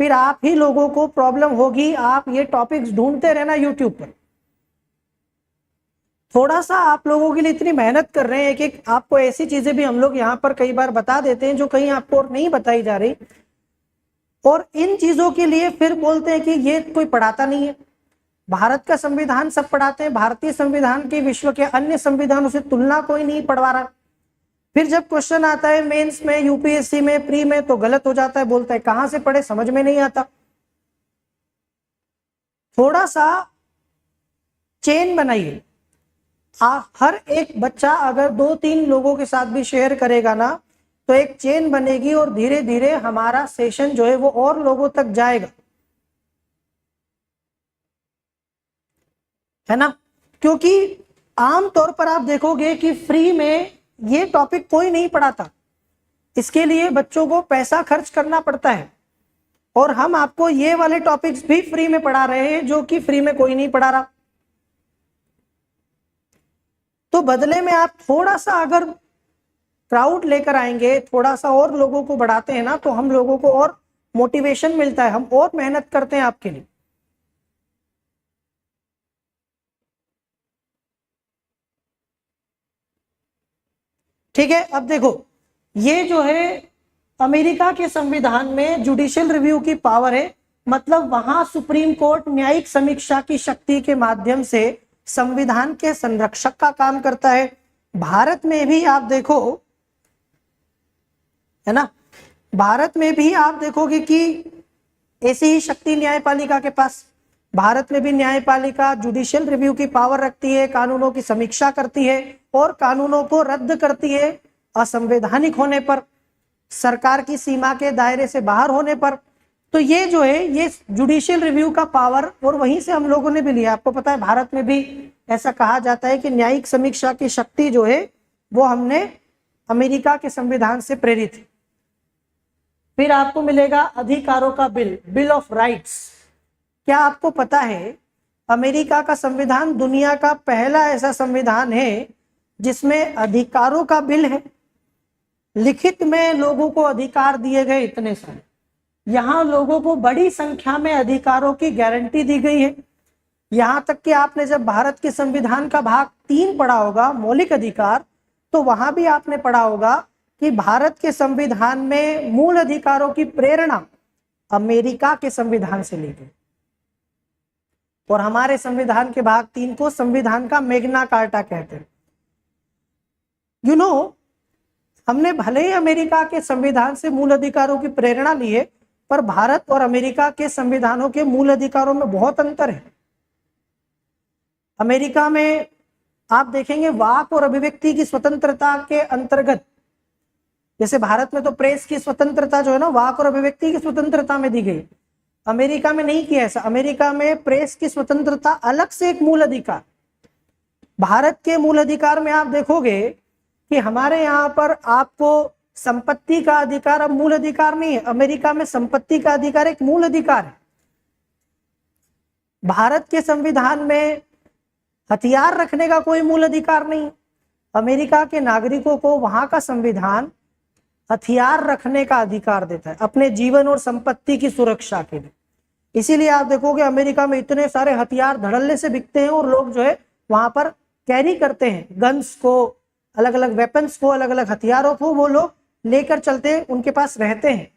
फिर आप ही लोगों को प्रॉब्लम होगी। आप ये टॉपिक्स ढूंढते रहना यूट्यूब पर। थोड़ा सा आप लोगों के लिए इतनी मेहनत कर रहे हैं कि आपको ऐसी चीजें भी हम लोग यहाँ पर कई बार बता देते हैं जो कहीं आपको और नहीं बताई जा रही, और इन चीजों के लिए फिर बोलते हैं कि ये कोई पढ़ाता नहीं है। भारत का संविधान सब पढ़ाते हैं, भारतीय संविधान की विश्व के अन्य संविधानों से तुलना कोई नहीं पढ़वा रहा। फिर जब क्वेश्चन आता है मेंस में, यूपीएससी में, प्री में, तो गलत हो जाता है, बोलता है कहां से पढ़े, समझ में नहीं आता। थोड़ा सा चेन बनाइए। हर एक बच्चा अगर 2-3 लोगों के साथ भी शेयर करेगा ना तो एक चेन बनेगी और धीरे धीरे हमारा सेशन जो है वो और लोगों तक जाएगा, है ना। क्योंकि आमतौर पर आप देखोगे कि फ्री में ये टॉपिक कोई नहीं पढ़ाता, इसके लिए बच्चों को पैसा खर्च करना पड़ता है, और हम आपको ये वाले टॉपिक्स भी फ्री में पढ़ा रहे हैं जो कि फ्री में कोई नहीं पढ़ा रहा। तो बदले में आप थोड़ा सा अगर क्राउड लेकर आएंगे, थोड़ा सा और लोगों को बढ़ाते हैं ना, तो हम लोगों को और मोटिवेशन मिलता है, हम और मेहनत करते हैं आपके लिए। ठीक है, अब देखो ये जो है अमेरिका के संविधान में जुडिशियल रिव्यू की पावर है, मतलब वहां सुप्रीम कोर्ट न्यायिक समीक्षा की शक्ति के माध्यम से संविधान के संरक्षक का काम करता है। भारत में भी आप देखो, है ना, भारत में भी आप देखोगे कि ऐसी ही शक्ति न्यायपालिका के पास। भारत में भी न्यायपालिका जुडिशियल रिव्यू की पावर रखती है, कानूनों की समीक्षा करती है और कानूनों को रद्द करती है असंवैधानिक होने पर, सरकार की सीमा के दायरे से बाहर होने पर। तो ये जो है ये जुडिशियल रिव्यू का पावर, और वहीं से हम लोगों ने भी लिया। आपको पता है भारत में भी ऐसा कहा जाता है कि न्यायिक समीक्षा की शक्ति जो है वो हमने अमेरिका के संविधान से प्रेरित है। फिर आपको मिलेगा अधिकारों का बिल, बिल ऑफ राइट्स। क्या आपको पता है अमेरिका का संविधान दुनिया का पहला ऐसा संविधान है जिसमें अधिकारों का बिल है। लिखित में लोगों को अधिकार दिए गए इतने सारे, यहाँ लोगों को बड़ी संख्या में अधिकारों की गारंटी दी गई है। यहाँ तक कि आपने जब भारत के संविधान का भाग 3 पढ़ा होगा, मौलिक अधिकार, तो वहां भी आपने पढ़ा होगा कि भारत के संविधान में मूल अधिकारों की प्रेरणा अमेरिका के संविधान से ली गई, और हमारे संविधान के भाग 3 को संविधान का मैग्ना कार्टा कहते हैं। यू नो, हमने भले ही अमेरिका के संविधान से मूल अधिकारों की प्रेरणा ली है, पर भारत और अमेरिका के संविधानों के मूल अधिकारों में बहुत अंतर है। अमेरिका में आप देखेंगे वाक और अभिव्यक्ति की स्वतंत्रता के अंतर्गत, जैसे भारत में तो प्रेस की स्वतंत्रता जो है ना वाक और अभिव्यक्ति की स्वतंत्रता में दी गई, अमेरिका में नहीं किया ऐसा। अमेरिका में प्रेस की स्वतंत्रता अलग से एक मूल अधिकार। भारत के मूल अधिकार में आप देखोगे कि हमारे यहाँ पर आपको संपत्ति का अधिकार अब मूल अधिकार नहीं है, अमेरिका में संपत्ति का अधिकार एक मूल अधिकार है। भारत के संविधान में हथियार रखने का कोई मूल अधिकार नहीं, अमेरिका के नागरिकों को वहां का संविधान हथियार रखने का अधिकार देता है अपने जीवन और संपत्ति की सुरक्षा के लिए। इसीलिए आप देखोगे अमेरिका में इतने सारे हथियार धड़ल्ले से बिकते हैं और लोग जो है वहां पर कैरी करते हैं गन्स को, अलग अलग वेपन्स को, अलग अलग हथियारों को वो लोग लेकर चलते हैं, उनके पास रहते हैं।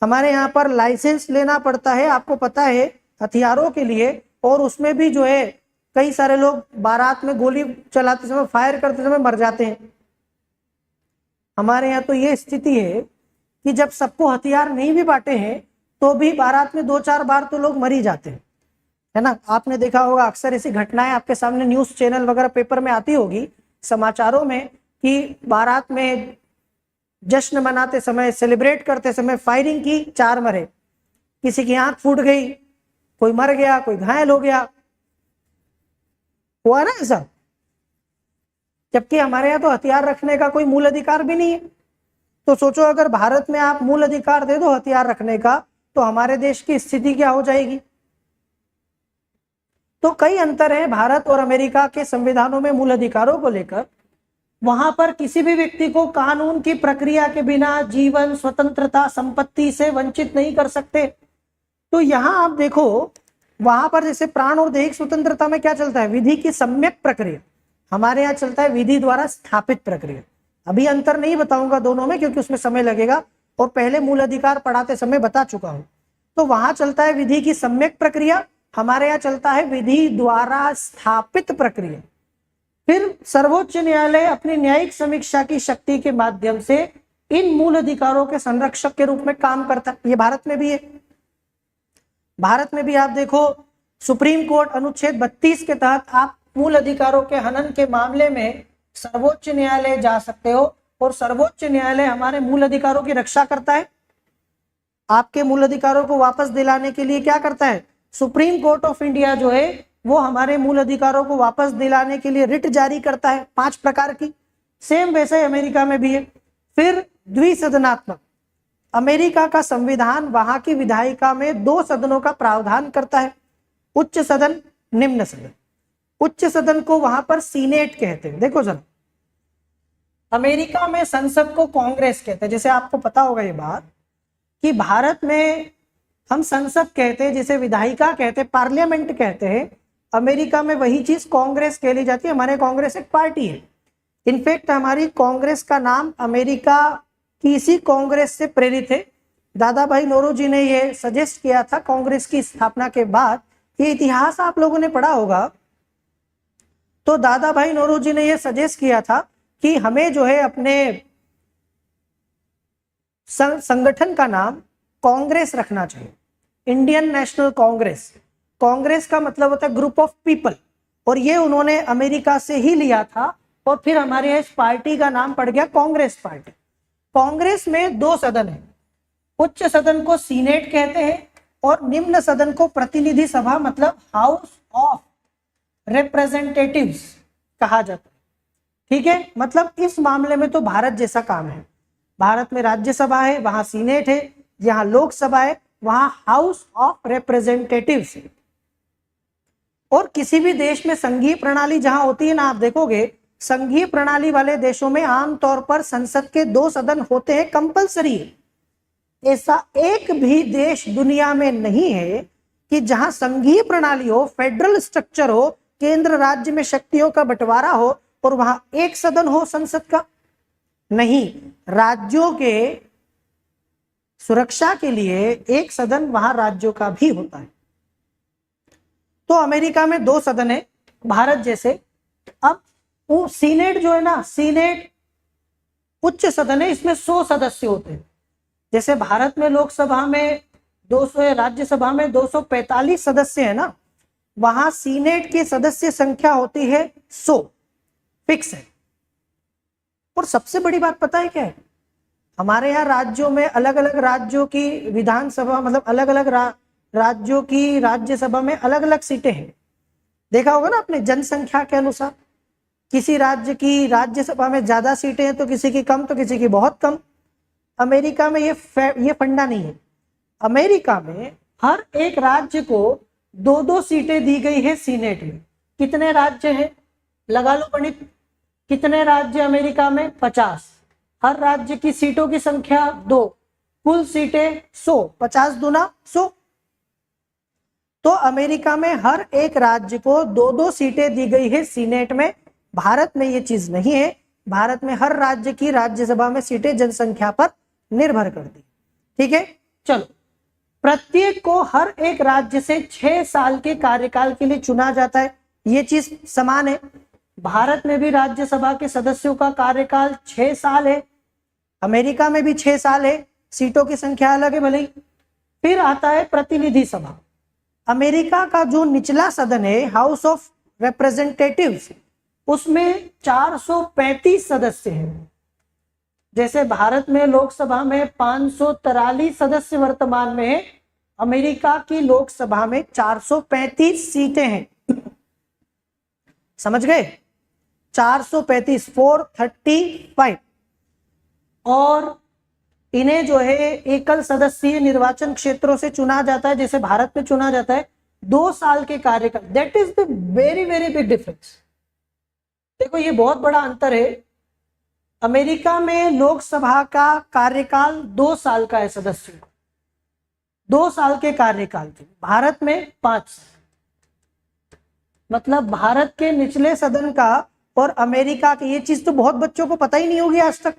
हमारे यहाँ पर लाइसेंस लेना पड़ता है, आपको पता है, हथियारों के लिए, और उसमें भी जो है कई सारे लोग बारात में गोली चलाते समय, फायर करते समय मर जाते हैं। हमारे यहाँ तो ये स्थिति है कि जब सबको हथियार नहीं भी बांटे हैं तो भी बारात में 2-4 बार तो लोग मर ही जाते हैं, है ना। आपने देखा होगा अक्सर ऐसी घटनाएं आपके सामने न्यूज चैनल वगैरह पेपर में आती होगी समाचारों में कि बारात में जश्न मनाते समय, सेलिब्रेट करते समय फायरिंग की, 4 मरे, किसी की आंख फूट गई, कोई मर गया, कोई घायल हो गया, हुआ ना ऐसा। जबकि हमारे यहाँ तो हथियार रखने का कोई मूल अधिकार भी नहीं है। तो सोचो अगर भारत में आप मूल अधिकार दे दो हथियार रखने का, तो हमारे देश की स्थिति क्या हो जाएगी। तो कई अंतर है भारत और अमेरिका के संविधानों में मूल अधिकारों को लेकर। वहां पर किसी भी व्यक्ति को कानून की प्रक्रिया के बिना जीवन, स्वतंत्रता, संपत्ति से वंचित नहीं कर सकते। तो यहां आप देखो, वहां पर जैसे प्राण और दैहिक स्वतंत्रता में क्या चलता है, विधि की सम्यक प्रक्रिया। हमारे यहाँ चलता है विधि द्वारा स्थापित प्रक्रिया। अभी अंतर नहीं बताऊंगा दोनों में, क्योंकि उसमें समय लगेगा, और पहले मूल अधिकार पढ़ाते समय बता चुका हूं। तो वहां चलता है विधि की सम्यक प्रक्रिया, हमारे यहाँ चलता है विधि द्वारा स्थापित प्रक्रिया। फिर सर्वोच्च न्यायालय अपनी न्यायिक समीक्षा की शक्ति के माध्यम से इन मूल अधिकारों के संरक्षक के रूप में काम करता है। ये भारत में भी है। भारत में भी आप देखो, सुप्रीम कोर्ट अनुच्छेद 32 के तहत आप मूल अधिकारों के हनन के मामले में सर्वोच्च न्यायालय जा सकते हो, और सर्वोच्च न्यायालय हमारे मूल अधिकारों की रक्षा करता है। आपके मूल अधिकारों को वापस दिलाने के लिए क्या करता है, सुप्रीम कोर्ट ऑफ इंडिया जो है वो हमारे मूल अधिकारों को वापस दिलाने के लिए रिट जारी करता है 5 प्रकार की। सेम वैसे ही अमेरिका में भी है। फिर द्विसदनात्मक, अमेरिका का संविधान वहां की विधायिका में 2 सदनों का प्रावधान करता है, उच्च सदन, निम्न सदन। उच्च सदन को वहां पर सीनेट कहते हैं। देखो जरा, अमेरिका में संसद को कांग्रेस कहते हैं। जैसे आपको पता होगा ये बात कि भारत में हम संसद कहते हैं, जिसे विधायिका कहते हैं, पार्लियामेंट कहते हैं। अमेरिका में वही चीज कांग्रेस कह ली जाती है। हमारे कांग्रेस एक पार्टी है। इनफैक्ट हमारी कांग्रेस का नाम अमेरिका की इसी कांग्रेस से प्रेरित है। दादा भाई नौरोजी ने यह सजेस्ट किया था कांग्रेस की स्थापना के बाद। ये इतिहास आप लोगों ने पढ़ा होगा। तो दादा भाई नौरोजी ने यह सजेस्ट किया था कि हमें जो है अपने संगठन का नाम कांग्रेस रखना चाहिए, इंडियन नेशनल कांग्रेस। कांग्रेस का मतलब होता है ग्रुप ऑफ पीपल, और ये उन्होंने अमेरिका से ही लिया था, और फिर हमारे इस पार्टी का नाम पड़ गया कांग्रेस पार्टी। कांग्रेस में 2 सदन है। उच्च सदन को सीनेट कहते हैं, और निम्न सदन को प्रतिनिधि सभा मतलब हाउस ऑफ रिप्रेजेंटेटिव्स कहा जाता है। ठीक है, मतलब इस मामले में तो भारत जैसा काम है। भारत में राज्यसभा है, वहां सीनेट है, यहाँ लोकसभा है, वहां हाउस ऑफ रिप्रेजेंटेटिव्स है। और किसी भी देश में संघीय प्रणाली जहां होती है ना, आप देखोगे संघीय प्रणाली वाले देशों में आमतौर पर संसद के 2 सदन होते हैं, कंपलसरी है। ऐसा एक भी देश दुनिया में नहीं है कि जहां संघीय प्रणाली हो, फेडरल स्ट्रक्चर हो, केंद्र राज्य में शक्तियों का बंटवारा हो, और वहां एक सदन हो संसद का। नहीं, राज्यों के सुरक्षा के लिए एक सदन वहां राज्यों का भी होता है। तो अमेरिका में 2 सदन है, भारत जैसे। अब वो सीनेट जो है ना, सीनेट उच्च सदन है, इसमें 100 सदस्य होते हैं। जैसे भारत में लोकसभा में 200 है, राज्यसभा में 245 सदस्य है ना, वहां सीनेट की सदस्य संख्या होती है 100, फिक्स है। और सबसे बड़ी बात पता है क्या है, हमारे यहाँ राज्यों में अलग अलग राज्यों की विधानसभा, मतलब अलग अलग राज्यों की राज्यसभा में अलग अलग सीटें हैं। देखा होगा ना आपने, जनसंख्या के अनुसार किसी राज्य की राज्यसभा में ज्यादा सीटें हैं तो किसी की कम, तो किसी की बहुत कम। अमेरिका में ये फंडा नहीं है। अमेरिका में हर एक राज्य को 2-2 सीटें दी गई है सीनेट में। कितने राज्य हैं, लगा लो पंडित, कितने राज्य अमेरिका में? 50। हर राज्य की सीटों की संख्या 2, कुल सीटें 100, 50 दूना 100। तो अमेरिका में हर एक राज्य को 2-2 सीटें दी गई है सीनेट में। भारत में ये चीज नहीं है। भारत में हर राज्य की राज्यसभा में सीटें जनसंख्या पर निर्भर करती। ठीक है, चलो, प्रत्येक को हर एक राज्य से 6 साल के कार्यकाल के लिए चुना जाता है। ये चीज समान है। भारत में भी राज्यसभा के सदस्यों का कार्यकाल 6 साल है, अमेरिका में भी 6 साल है, सीटों की संख्या अलग है भले ही। फिर आता है प्रतिनिधि सभा। अमेरिका का जो निचला सदन है, हाउस ऑफ रिप्रेजेंटेटिव्स, उसमें 435 सदस्य हैं। जैसे भारत में लोकसभा में 543 सदस्य वर्तमान में है, अमेरिका की लोकसभा में 435 सीटें हैं। समझ गए? 435, 435। और इन्हें जो है एकल सदस्यीय निर्वाचन क्षेत्रों से चुना जाता है, जैसे भारत में चुना जाता है 2 साल के कार्यकाल। That is the very very big difference. देखो ये बहुत बड़ा अंतर है। अमेरिका में लोकसभा का कार्यकाल 2 साल का है, सदस्यों का 2 साल के कार्यकाल थे। भारत में 5 साल। मतलब भारत के निचले सदन का और अमेरिका की, ये चीज तो बहुत बच्चों को पता ही नहीं होगी, आज तक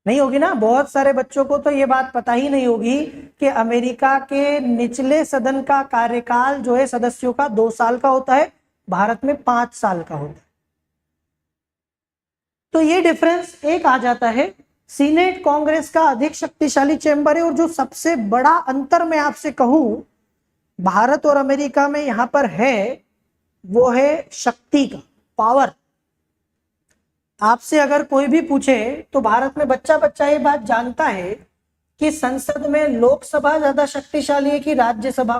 नहीं होगी ना। बहुत सारे बच्चों को तो ये बात पता ही नहीं होगी कि अमेरिका के निचले सदन का कार्यकाल जो है सदस्यों का 2 साल का होता है, भारत में 5 साल का होता है। तो ये डिफरेंस एक आ जाता है। सीनेट कांग्रेस का अधिक शक्तिशाली चेंबर है। और जो सबसे बड़ा अंतर मैं आपसे कहूं भारत और अमेरिका में यहां पर है, वो है शक्ति का, पावर। आपसे अगर कोई भी पूछे तो भारत में बच्चा बच्चा ये बात जानता है कि संसद में लोकसभा ज्यादा शक्तिशाली है कि राज्यसभा।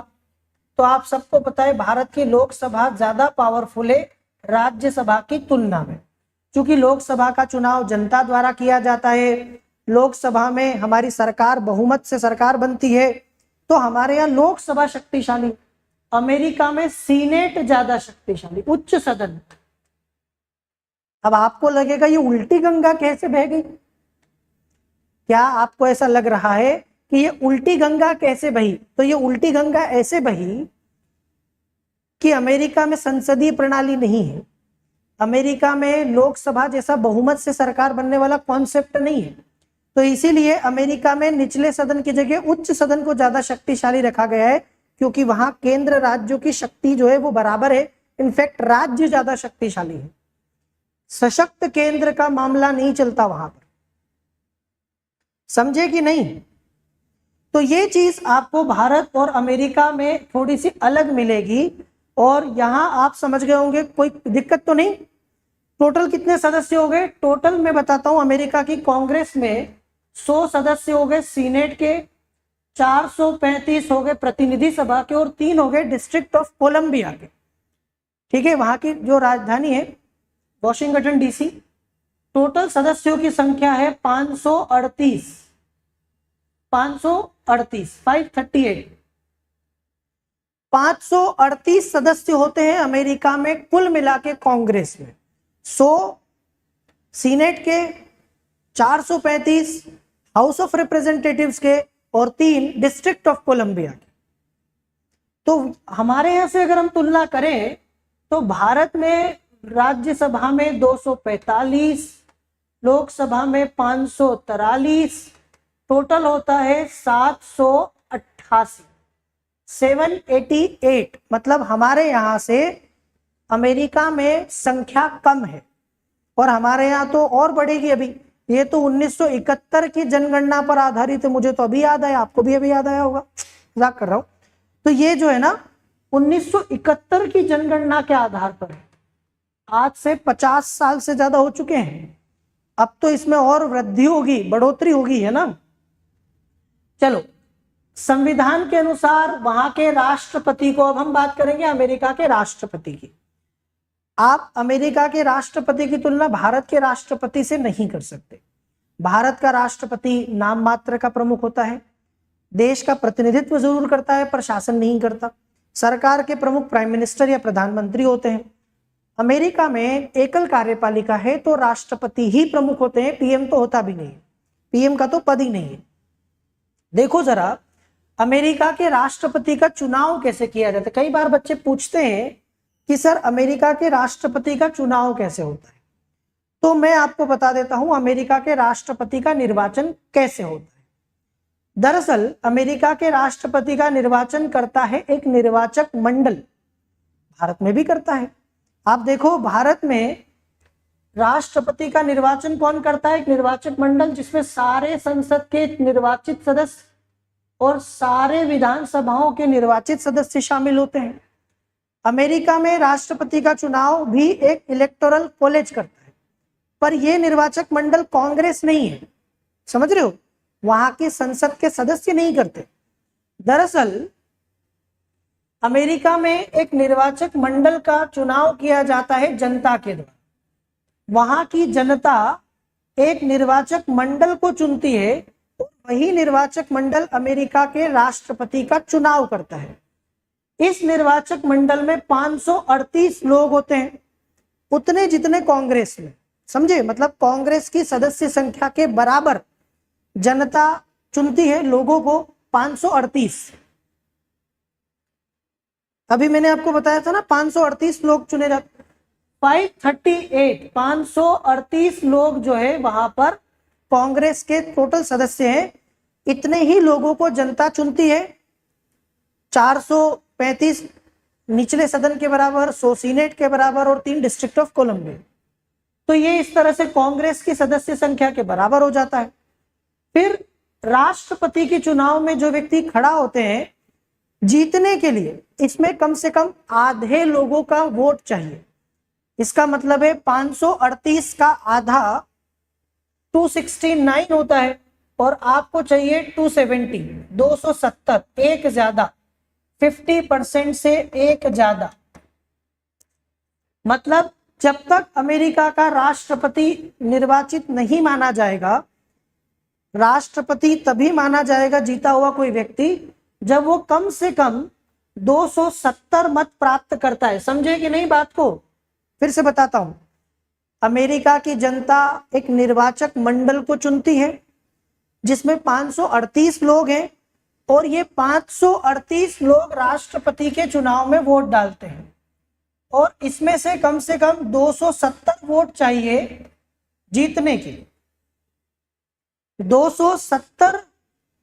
तो आप सबको पता है भारत की लोकसभा ज्यादा पावरफुल है राज्यसभा की तुलना में, क्योंकि लोकसभा का चुनाव जनता द्वारा किया जाता है। लोकसभा में हमारी सरकार, बहुमत से सरकार बनती है, तो हमारे यहाँ लोकसभा शक्तिशाली। अमेरिका में सीनेट ज्यादा शक्तिशाली, उच्च सदन। अब आपको लगेगा ये उल्टी गंगा कैसे बह गई? क्या आपको ऐसा लग रहा है कि ये उल्टी गंगा कैसे बही? तो ये उल्टी गंगा ऐसे बही कि अमेरिका में संसदीय प्रणाली नहीं है। अमेरिका में लोकसभा जैसा बहुमत से सरकार बनने वाला कॉन्सेप्ट नहीं है। तो इसीलिए अमेरिका में निचले सदन की जगह उच्च सदन को ज्यादा शक्तिशाली रखा गया है, क्योंकि वहां केंद्र राज्यों की शक्ति जो है वो बराबर है। इनफैक्ट राज्य ज्यादा शक्तिशाली है, सशक्त केंद्र का मामला नहीं चलता वहां पर। समझे कि नहीं? तो ये चीज आपको भारत और अमेरिका में थोड़ी सी अलग मिलेगी। और यहां आप समझ गए होंगे, कोई दिक्कत तो नहीं। टोटल कितने सदस्य हो गए? टोटल मैं बताता हूं, अमेरिका की कांग्रेस में 100 सदस्य हो गए सीनेट के, 435 हो गए प्रतिनिधि सभा के, और 3 हो गए डिस्ट्रिक्ट ऑफ कोलंबिया के। ठीक है, वहां की जो राजधानी है वॉशिंगटन डीसी। टोटल सदस्यों की संख्या है 538, 538 538 सदस्य होते हैं अमेरिका में कुल मिला के कांग्रेस में। 100 सीनेट के, 435 हाउस ऑफ रिप्रेजेंटेटिव्स के, और 3 डिस्ट्रिक्ट ऑफ कोलंबिया के। तो हमारे यहां से अगर हम तुलना करें तो भारत में राज्यसभा में 245, लोकसभा में 543, टोटल होता है 788, 788। मतलब हमारे यहां से अमेरिका में संख्या कम है, और हमारे यहाँ तो और बढ़ेगी अभी। ये तो 1971 की जनगणना पर आधारित है, मुझे तो अभी याद आया, आपको भी अभी याद आया होगा, मजाक कर रहा हूं। तो ये जो है ना 1971 की जनगणना के आधार पर है। आज से 50 साल से ज्यादा हो चुके हैं। अब तो इसमें और वृद्धि होगी, बढ़ोतरी होगी, है ना। चलो, संविधान के अनुसार वहां के राष्ट्रपति को, अब हम बात करेंगे अमेरिका के राष्ट्रपति की। आप अमेरिका के राष्ट्रपति की तुलना भारत के राष्ट्रपति से नहीं कर सकते। भारत का राष्ट्रपति नाम मात्र का प्रमुख होता है, देश का प्रतिनिधित्व जरूर करता है पर शासन नहीं करता। सरकार के प्रमुख प्राइम मिनिस्टर या प्रधानमंत्री होते हैं। अमेरिका में एकल कार्यपालिका है तो राष्ट्रपति ही प्रमुख होते हैं, पीएम तो होता भी नहीं, पीएम का तो पद ही नहीं है। देखो जरा अमेरिका के राष्ट्रपति का चुनाव कैसे किया जाता है। कई बार बच्चे पूछते हैं कि सर अमेरिका के राष्ट्रपति का चुनाव कैसे होता है। तो मैं आपको बता देता हूं अमेरिका के राष्ट्रपति का निर्वाचन कैसे होता है। दरअसल अमेरिका के राष्ट्रपति का निर्वाचन करता है एक निर्वाचक मंडल, भारत में भी करता है। आप देखो भारत में राष्ट्रपति का निर्वाचन कौन करता है? एक निर्वाचक मंडल, जिसमें सारे संसद के निर्वाचित सदस्य और सारे विधानसभाओं के निर्वाचित सदस्य शामिल होते हैं। अमेरिका में राष्ट्रपति का चुनाव भी एक इलेक्टोरल कॉलेज करता है, पर यह निर्वाचक मंडल कांग्रेस नहीं है, समझ रहे हो, वहां की संसद के सदस्य नहीं करते। दरअसल अमेरिका में एक निर्वाचक मंडल का चुनाव किया जाता है जनता के द्वारा। वहां की जनता एक निर्वाचक मंडल को चुनती है और वही निर्वाचक मंडल अमेरिका के राष्ट्रपति का चुनाव करता है। इस निर्वाचक मंडल में 538 लोग होते हैं, उतने जितने कांग्रेस में, समझे, मतलब कांग्रेस की सदस्य संख्या के बराबर जनता चुनती है लोगों को, 538। अभी मैंने आपको बताया था ना 538 लोग चुने जाते, 538 लोग जो है वहां पर कांग्रेस के टोटल सदस्य हैं, इतने ही लोगों को जनता चुनती है। 435 निचले सदन के बराबर, 100 सीनेट के बराबर और 3 डिस्ट्रिक्ट ऑफ कोलंबिया। तो ये इस तरह से कांग्रेस की सदस्य संख्या के बराबर हो जाता है। फिर राष्ट्रपति के चुनाव में जो व्यक्ति खड़ा होते हैं, जीतने के लिए इसमें कम से कम आधे लोगों का वोट चाहिए। इसका मतलब है 538 का आधा 269 होता है और आपको चाहिए 270, 270, एक ज्यादा, 50% से एक ज्यादा। मतलब जब तक अमेरिका का राष्ट्रपति निर्वाचित नहीं माना जाएगा, राष्ट्रपति तभी माना जाएगा जीता हुआ कोई व्यक्ति जब वो कम से कम 270 मत प्राप्त करता है। समझे कि नहीं बात को? फिर से बताता हूं, अमेरिका की जनता एक निर्वाचक मंडल को चुनती है जिसमें 538 लोग हैं और ये 538 लोग राष्ट्रपति के चुनाव में वोट डालते हैं और इसमें से कम 270 वोट चाहिए जीतने के लिए। 270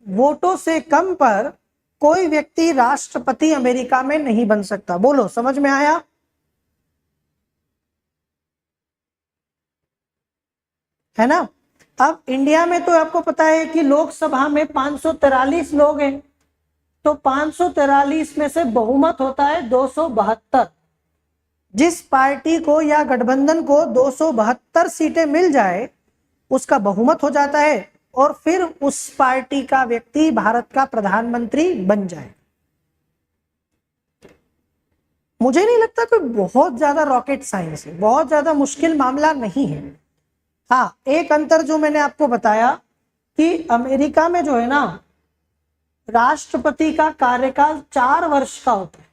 वोटों से कम पर कोई व्यक्ति राष्ट्रपति अमेरिका में नहीं बन सकता। बोलो, समझ में आया? है ना? अब इंडिया में तो आपको पता है कि लोकसभा में 543 लोग हैं, तो 543 में से बहुमत होता है 272। जिस पार्टी को या गठबंधन को 272 सीटें मिल जाए उसका बहुमत हो जाता है और फिर उस पार्टी का व्यक्ति भारत का प्रधानमंत्री बन जाए। मुझे नहीं लगता कोई बहुत ज्यादा रॉकेट साइंस है, बहुत ज्यादा मुश्किल मामला नहीं है। हाँ, एक अंतर जो मैंने आपको बताया कि अमेरिका में जो है ना, राष्ट्रपति का कार्यकाल 4 वर्ष का होता है।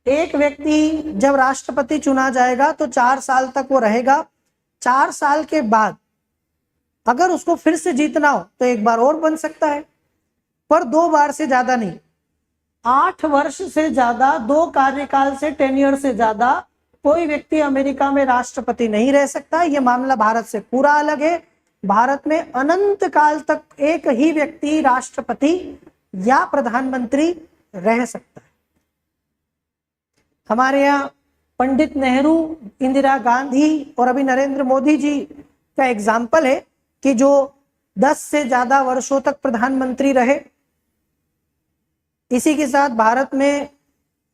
एक व्यक्ति जब राष्ट्रपति चुना जाएगा तो 4 साल तक वो रहेगा। 4 साल के बाद अगर उसको फिर से जीतना हो तो एक बार और बन सकता है, पर 2 बार से ज्यादा नहीं। 8 वर्ष से ज्यादा, 2 कार्यकाल से, टेन्योर से ज्यादा कोई व्यक्ति अमेरिका में राष्ट्रपति नहीं रह सकता। यह मामला भारत से पूरा अलग है। भारत में अनंत काल तक एक ही व्यक्ति राष्ट्रपति या प्रधानमंत्री रह सकता है। हमारे यहाँ पंडित नेहरू, इंदिरा गांधी और अभी नरेंद्र मोदी जी का एग्जाम्पल है कि जो 10 से ज्यादा वर्षों तक प्रधानमंत्री रहे। इसी के साथ भारत में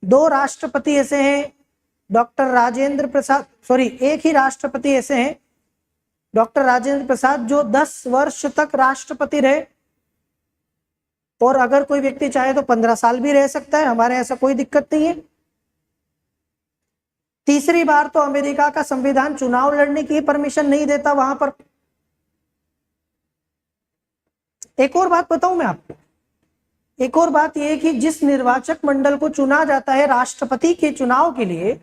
2 राष्ट्रपति ऐसे हैं, डॉक्टर राजेंद्र प्रसाद, एक ही राष्ट्रपति ऐसे हैं, डॉक्टर राजेंद्र प्रसाद, जो 10 वर्ष तक राष्ट्रपति रहे और अगर कोई व्यक्ति चाहे तो 15 साल भी रह सकता है। हमारे ऐसा कोई दिक्कत नहीं है। तीसरी बार तो अमेरिका का संविधान चुनाव लड़ने की परमिशन नहीं देता वहां पर। एक और बात बताऊं मैं आपको, एक और बात यह कि जिस निर्वाचक मंडल को चुना जाता है राष्ट्रपति के चुनाव के लिए,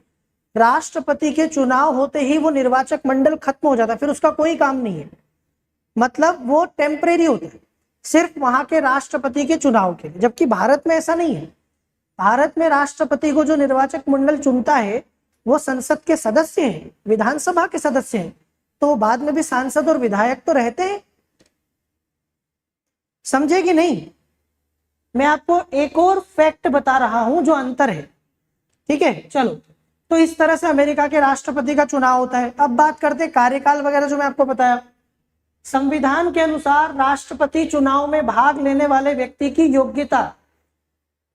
राष्ट्रपति के चुनाव होते ही वो निर्वाचक मंडल खत्म हो जाता है, फिर उसका कोई काम नहीं है। मतलब वो टेम्परेरी होता है, सिर्फ वहां के राष्ट्रपति के चुनाव के लिए। जबकि भारत में ऐसा नहीं है। भारत में राष्ट्रपति को जो निर्वाचक मंडल चुनता है वो संसद के सदस्य हैं, विधानसभा के सदस्य हैं, तो बाद में भी सांसद और विधायक तो रहते हैं। समझे कि नहीं? मैं आपको एक और फैक्ट बता रहा हूं जो अंतर है। ठीक है, चलो। तो इस तरह से अमेरिका के राष्ट्रपति का चुनाव होता है। अब बात करते हैं कार्यकाल वगैरह जो मैं आपको बताया। संविधान के अनुसार राष्ट्रपति चुनाव में भाग लेने वाले व्यक्ति की योग्यता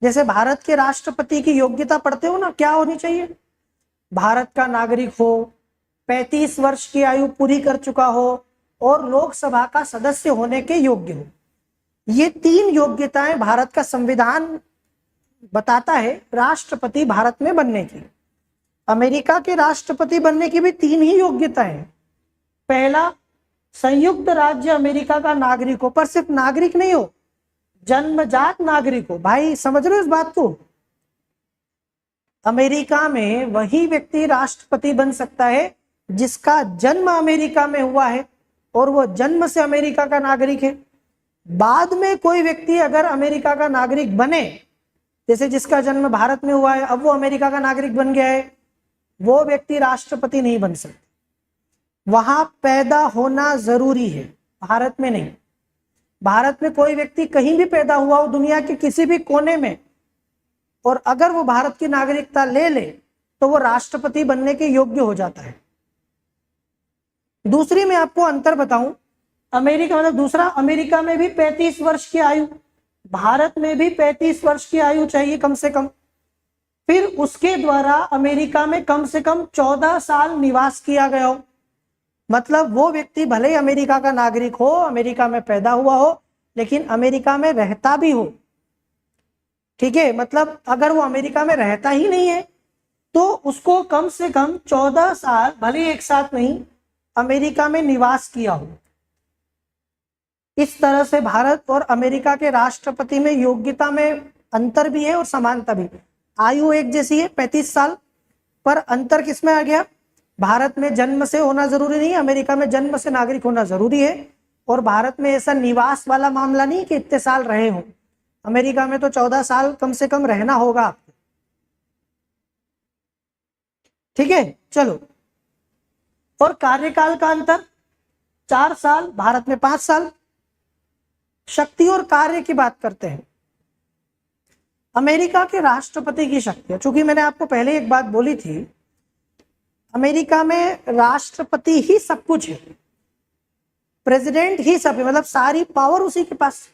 जैसे भारत के राष्ट्रपति की योग्यता पढ़ते हो ना, क्या होनी चाहिए? भारत का नागरिक हो, 35 वर्ष की आयु पूरी कर चुका हो और लोकसभा का सदस्य होने के योग्य हो। ये 3 योग्यताएं भारत का संविधान बताता है राष्ट्रपति भारत में बनने की। अमेरिका के राष्ट्रपति बनने की भी 3 ही योग्यताएं हैं। पहला, संयुक्त राज्य अमेरिका का नागरिक हो, पर सिर्फ नागरिक नहीं हो, जन्मजात नागरिक हो। भाई समझ रहे हो इस बात को? अमेरिका में वही व्यक्ति राष्ट्रपति बन सकता है जिसका जन्म अमेरिका में हुआ है और वो जन्म से अमेरिका का नागरिक है। बाद में कोई व्यक्ति अगर अमेरिका का नागरिक बने, जैसे जिसका जन्म भारत में हुआ है, अब वो अमेरिका का नागरिक बन गया है, वो व्यक्ति राष्ट्रपति नहीं बन सकता। वहां पैदा होना जरूरी है, भारत में नहीं। भारत में कोई व्यक्ति कहीं भी पैदा हुआ हो दुनिया के किसी भी कोने में, और अगर वो भारत की नागरिकता ले ले तो वो राष्ट्रपति बनने के योग्य हो जाता है। दूसरी मैं आपको अंतर बताऊं, अमेरिका मतलब दूसरा, अमेरिका में भी 35 वर्ष की आयु, भारत में भी 35 वर्ष की आयु चाहिए कम से कम। फिर उसके द्वारा अमेरिका में कम से कम 14 साल निवास किया गया हो। मतलब वो व्यक्ति भले ही अमेरिका का नागरिक हो, अमेरिका में पैदा हुआ हो, लेकिन अमेरिका में रहता भी हो। ठीक है, मतलब अगर वो अमेरिका में रहता ही नहीं है तो उसको कम से कम 14 साल, भले एक साथ नहीं, अमेरिका में निवास किया हो। इस तरह से भारत और अमेरिका के राष्ट्रपति में योग्यता में अंतर भी है और समानता भी। आयु एक जैसी है 35 साल, पर अंतर किसमें आ गया? भारत में जन्म से होना जरूरी नहीं, अमेरिका में जन्म से नागरिक होना जरूरी है। और भारत में ऐसा निवास वाला मामला नहीं कि इतने साल रहे हो, अमेरिका में तो 14 साल कम से कम रहना होगा आपको। ठीक है, चलो। और कार्यकाल का अंतर 4 साल, भारत में 5 साल। शक्ति और कार्य की बात करते हैं। अमेरिका के राष्ट्रपति की शक्तियां, चूंकि मैंने आपको पहले एक बात बोली थी, अमेरिका में राष्ट्रपति ही सब कुछ है, प्रेसिडेंट ही सब है, मतलब सारी पावर उसी के पास।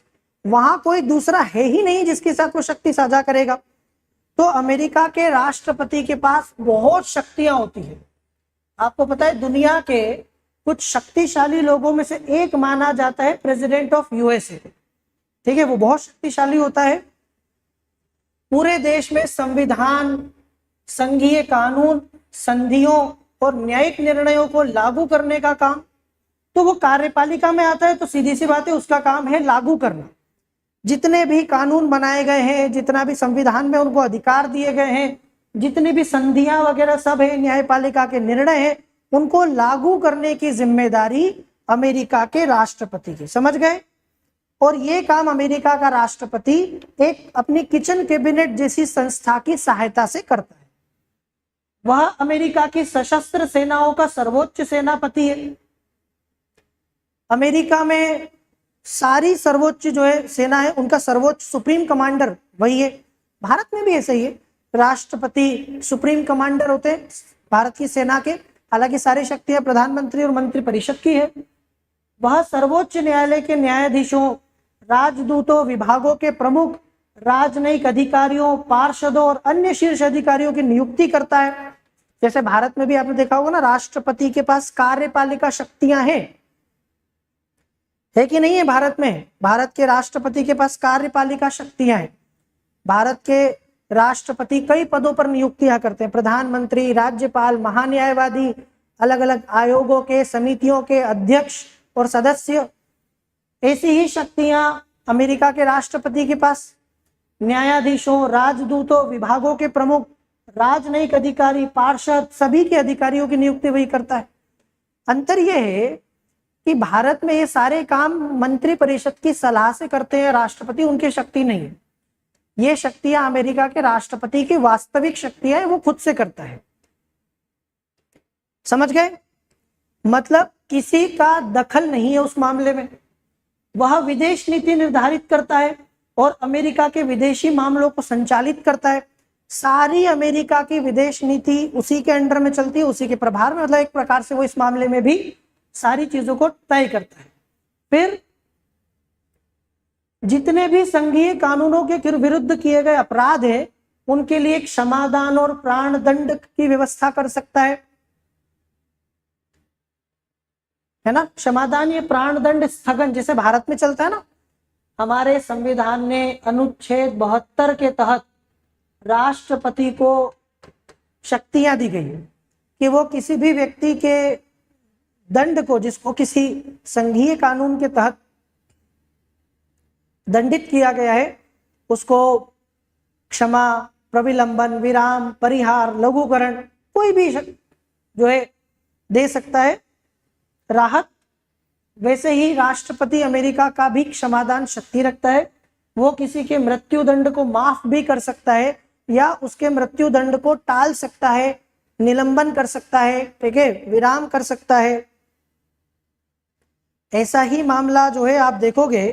वहां कोई दूसरा है ही नहीं जिसके साथ वो शक्ति साझा करेगा। तो अमेरिका के राष्ट्रपति के पास बहुत शक्तियां होती है। आपको पता है दुनिया के कुछ शक्तिशाली लोगों में से एक माना जाता है प्रेसिडेंट ऑफ यूएसए। ठीक है, वो बहुत शक्तिशाली होता है। पूरे देश में संविधान, संघीय कानून, संधियों और न्यायिक निर्णयों को लागू करने का काम तो वो कार्यपालिका में आता है। तो सीधी सी बात है, उसका काम है लागू करना। जितने भी कानून बनाए गए हैं, जितना भी संविधान में उनको अधिकार दिए गए हैं, जितनी भी संधियां वगैरह सब है, न्यायपालिका के निर्णय हैं, उनको लागू करने की जिम्मेदारी अमेरिका के राष्ट्रपति की। समझ गए? और ये काम अमेरिका का राष्ट्रपति एक अपनी किचन कैबिनेट जैसी संस्था की सहायता से करता है। वह अमेरिका की सशस्त्र सेनाओं का सर्वोच्च सेनापति है। अमेरिका में सारी सर्वोच्च जो है सेना है, उनका सर्वोच्च सुप्रीम कमांडर वही है। भारत में भी ऐसा ही है, राष्ट्रपति सुप्रीम कमांडर होते हैं भारत की सेना के। हालांकि सारी शक्तियां प्रधानमंत्री और मंत्री परिषद की है। वह सर्वोच्च न्यायालय के न्यायाधीशों, राजदूतों, विभागों के प्रमुख, राजनयिक अधिकारियों, पार्षदों और अन्य शीर्ष अधिकारियों की नियुक्ति करता है। जैसे भारत में भी आपने देखा होगा ना, राष्ट्रपति के पास कार्यपालिका शक्तियां हैं, है कि नहीं है? भारत में भारत के राष्ट्रपति के पास कार्यपालिका शक्तियां हैं। भारत के राष्ट्रपति कई पदों पर नियुक्तियां करते हैं, प्रधानमंत्री, राज्यपाल, महान्यायवादी, अलग अलग आयोगों के, समितियों के अध्यक्ष और सदस्य। ऐसी ही शक्तियां अमेरिका के राष्ट्रपति के पास न्यायाधीशों, राजदूतों, विभागों के प्रमुख, राजनयिक अधिकारी, पार्षद, सभी के अधिकारियों की नियुक्ति वही करता है। अंतर यह है कि भारत में ये सारे काम मंत्री परिषद की सलाह से करते हैं राष्ट्रपति, उनकी शक्ति नहीं है। ये शक्तियां अमेरिका के राष्ट्रपति की वास्तविक शक्तियां हैं, वो खुद से करता है। समझ गए? मतलब किसी का दखल नहीं है उस मामले में। वह विदेश नीति निर्धारित करता है और अमेरिका के विदेशी मामलों को संचालित करता है। सारी अमेरिका की विदेश नीति उसी के अंडर में चलती है, उसी के प्रभार में। मतलब एक प्रकार से वो इस मामले में भी सारी चीजों को तय करता है। फिर जितने भी संघीय कानूनों के विरुद्ध किए गए अपराध है उनके लिए क्षमादान और प्राण दंड की व्यवस्था कर सकता है ना। क्षमादान, ये प्राण दंड स्थगन जैसे भारत में चलता है ना। हमारे संविधान ने अनुच्छेद 72 के तहत राष्ट्रपति को शक्तियां दी गई है कि वो किसी भी व्यक्ति के दंड को, जिसको किसी संघीय कानून के तहत दंडित किया गया है, उसको क्षमा, प्रविलंबन, विराम, परिहार, लघुकरण, कोई भी जो है दे सकता है राहत। वैसे ही राष्ट्रपति अमेरिका का भी क्षमादान शक्ति रखता है। वो किसी के मृत्यु दंड को माफ भी कर सकता है या उसके मृत्यु दंड को टाल सकता है, निलंबन कर सकता है, ठीक है, विराम कर सकता है। ऐसा ही मामला जो है आप देखोगे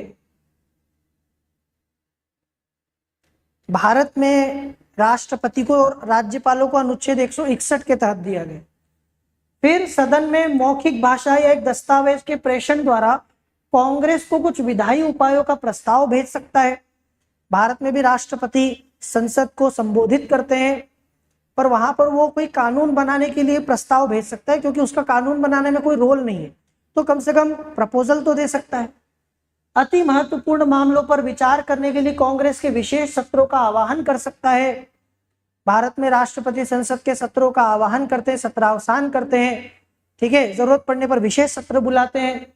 भारत में राष्ट्रपति को और राज्यपालों को अनुच्छेद 161 के तहत दिया गया। फिर सदन में मौखिक भाषा या एक दस्तावेज के प्रेषण द्वारा कांग्रेस को कुछ विधायी उपायों का प्रस्ताव भेज सकता है। भारत में भी राष्ट्रपति संसद को संबोधित करते हैं, पर वहां पर वो कोई कानून बनाने के लिए प्रस्ताव भेज सकता है, क्योंकि उसका कानून बनाने में कोई रोल नहीं है, तो कम से कम प्रपोजल तो दे सकता है। अति महत्वपूर्ण मामलों पर विचार करने के लिए कांग्रेस के विशेष सत्रों का आह्वान कर सकता है। भारत में राष्ट्रपति संसद के सत्रों का आह्वान करते हैं, सत्रावसान करते हैं, ठीक है, जरूरत पड़ने पर विशेष सत्र बुलाते हैं।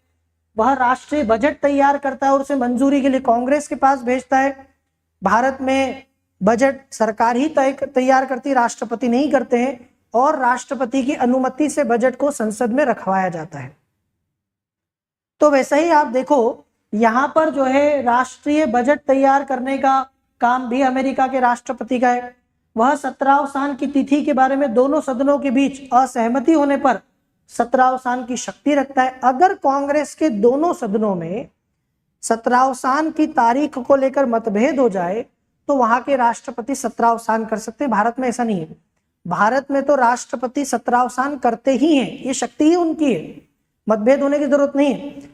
वह राष्ट्रीय बजट तैयार करता है और उसे मंजूरी के लिए कांग्रेस के पास भेजता है। भारत में बजट सरकार ही तैयार करती, राष्ट्रपति नहीं करते हैं, और राष्ट्रपति की अनुमति से बजट को संसद में रखवाया जाता है। तो वैसे ही आप देखो यहाँ पर जो है राष्ट्रीय बजट तैयार करने का काम भी अमेरिका के राष्ट्रपति का है। वह सत्रावसान की तिथि के बारे में दोनों सदनों के बीच असहमति होने पर सत्रावसान की शक्ति रखता है। अगर कांग्रेस के दोनों सदनों में सत्रावसान की तारीख को लेकर मतभेद हो जाए तो वहां के राष्ट्रपति सत्रावसान कर सकते हैं। भारत में ऐसा नहीं है। भारत में तो राष्ट्रपति सत्रावसान करते ही हैं, ये शक्ति ही उनकी है, मतभेद होने की जरूरत नहीं है।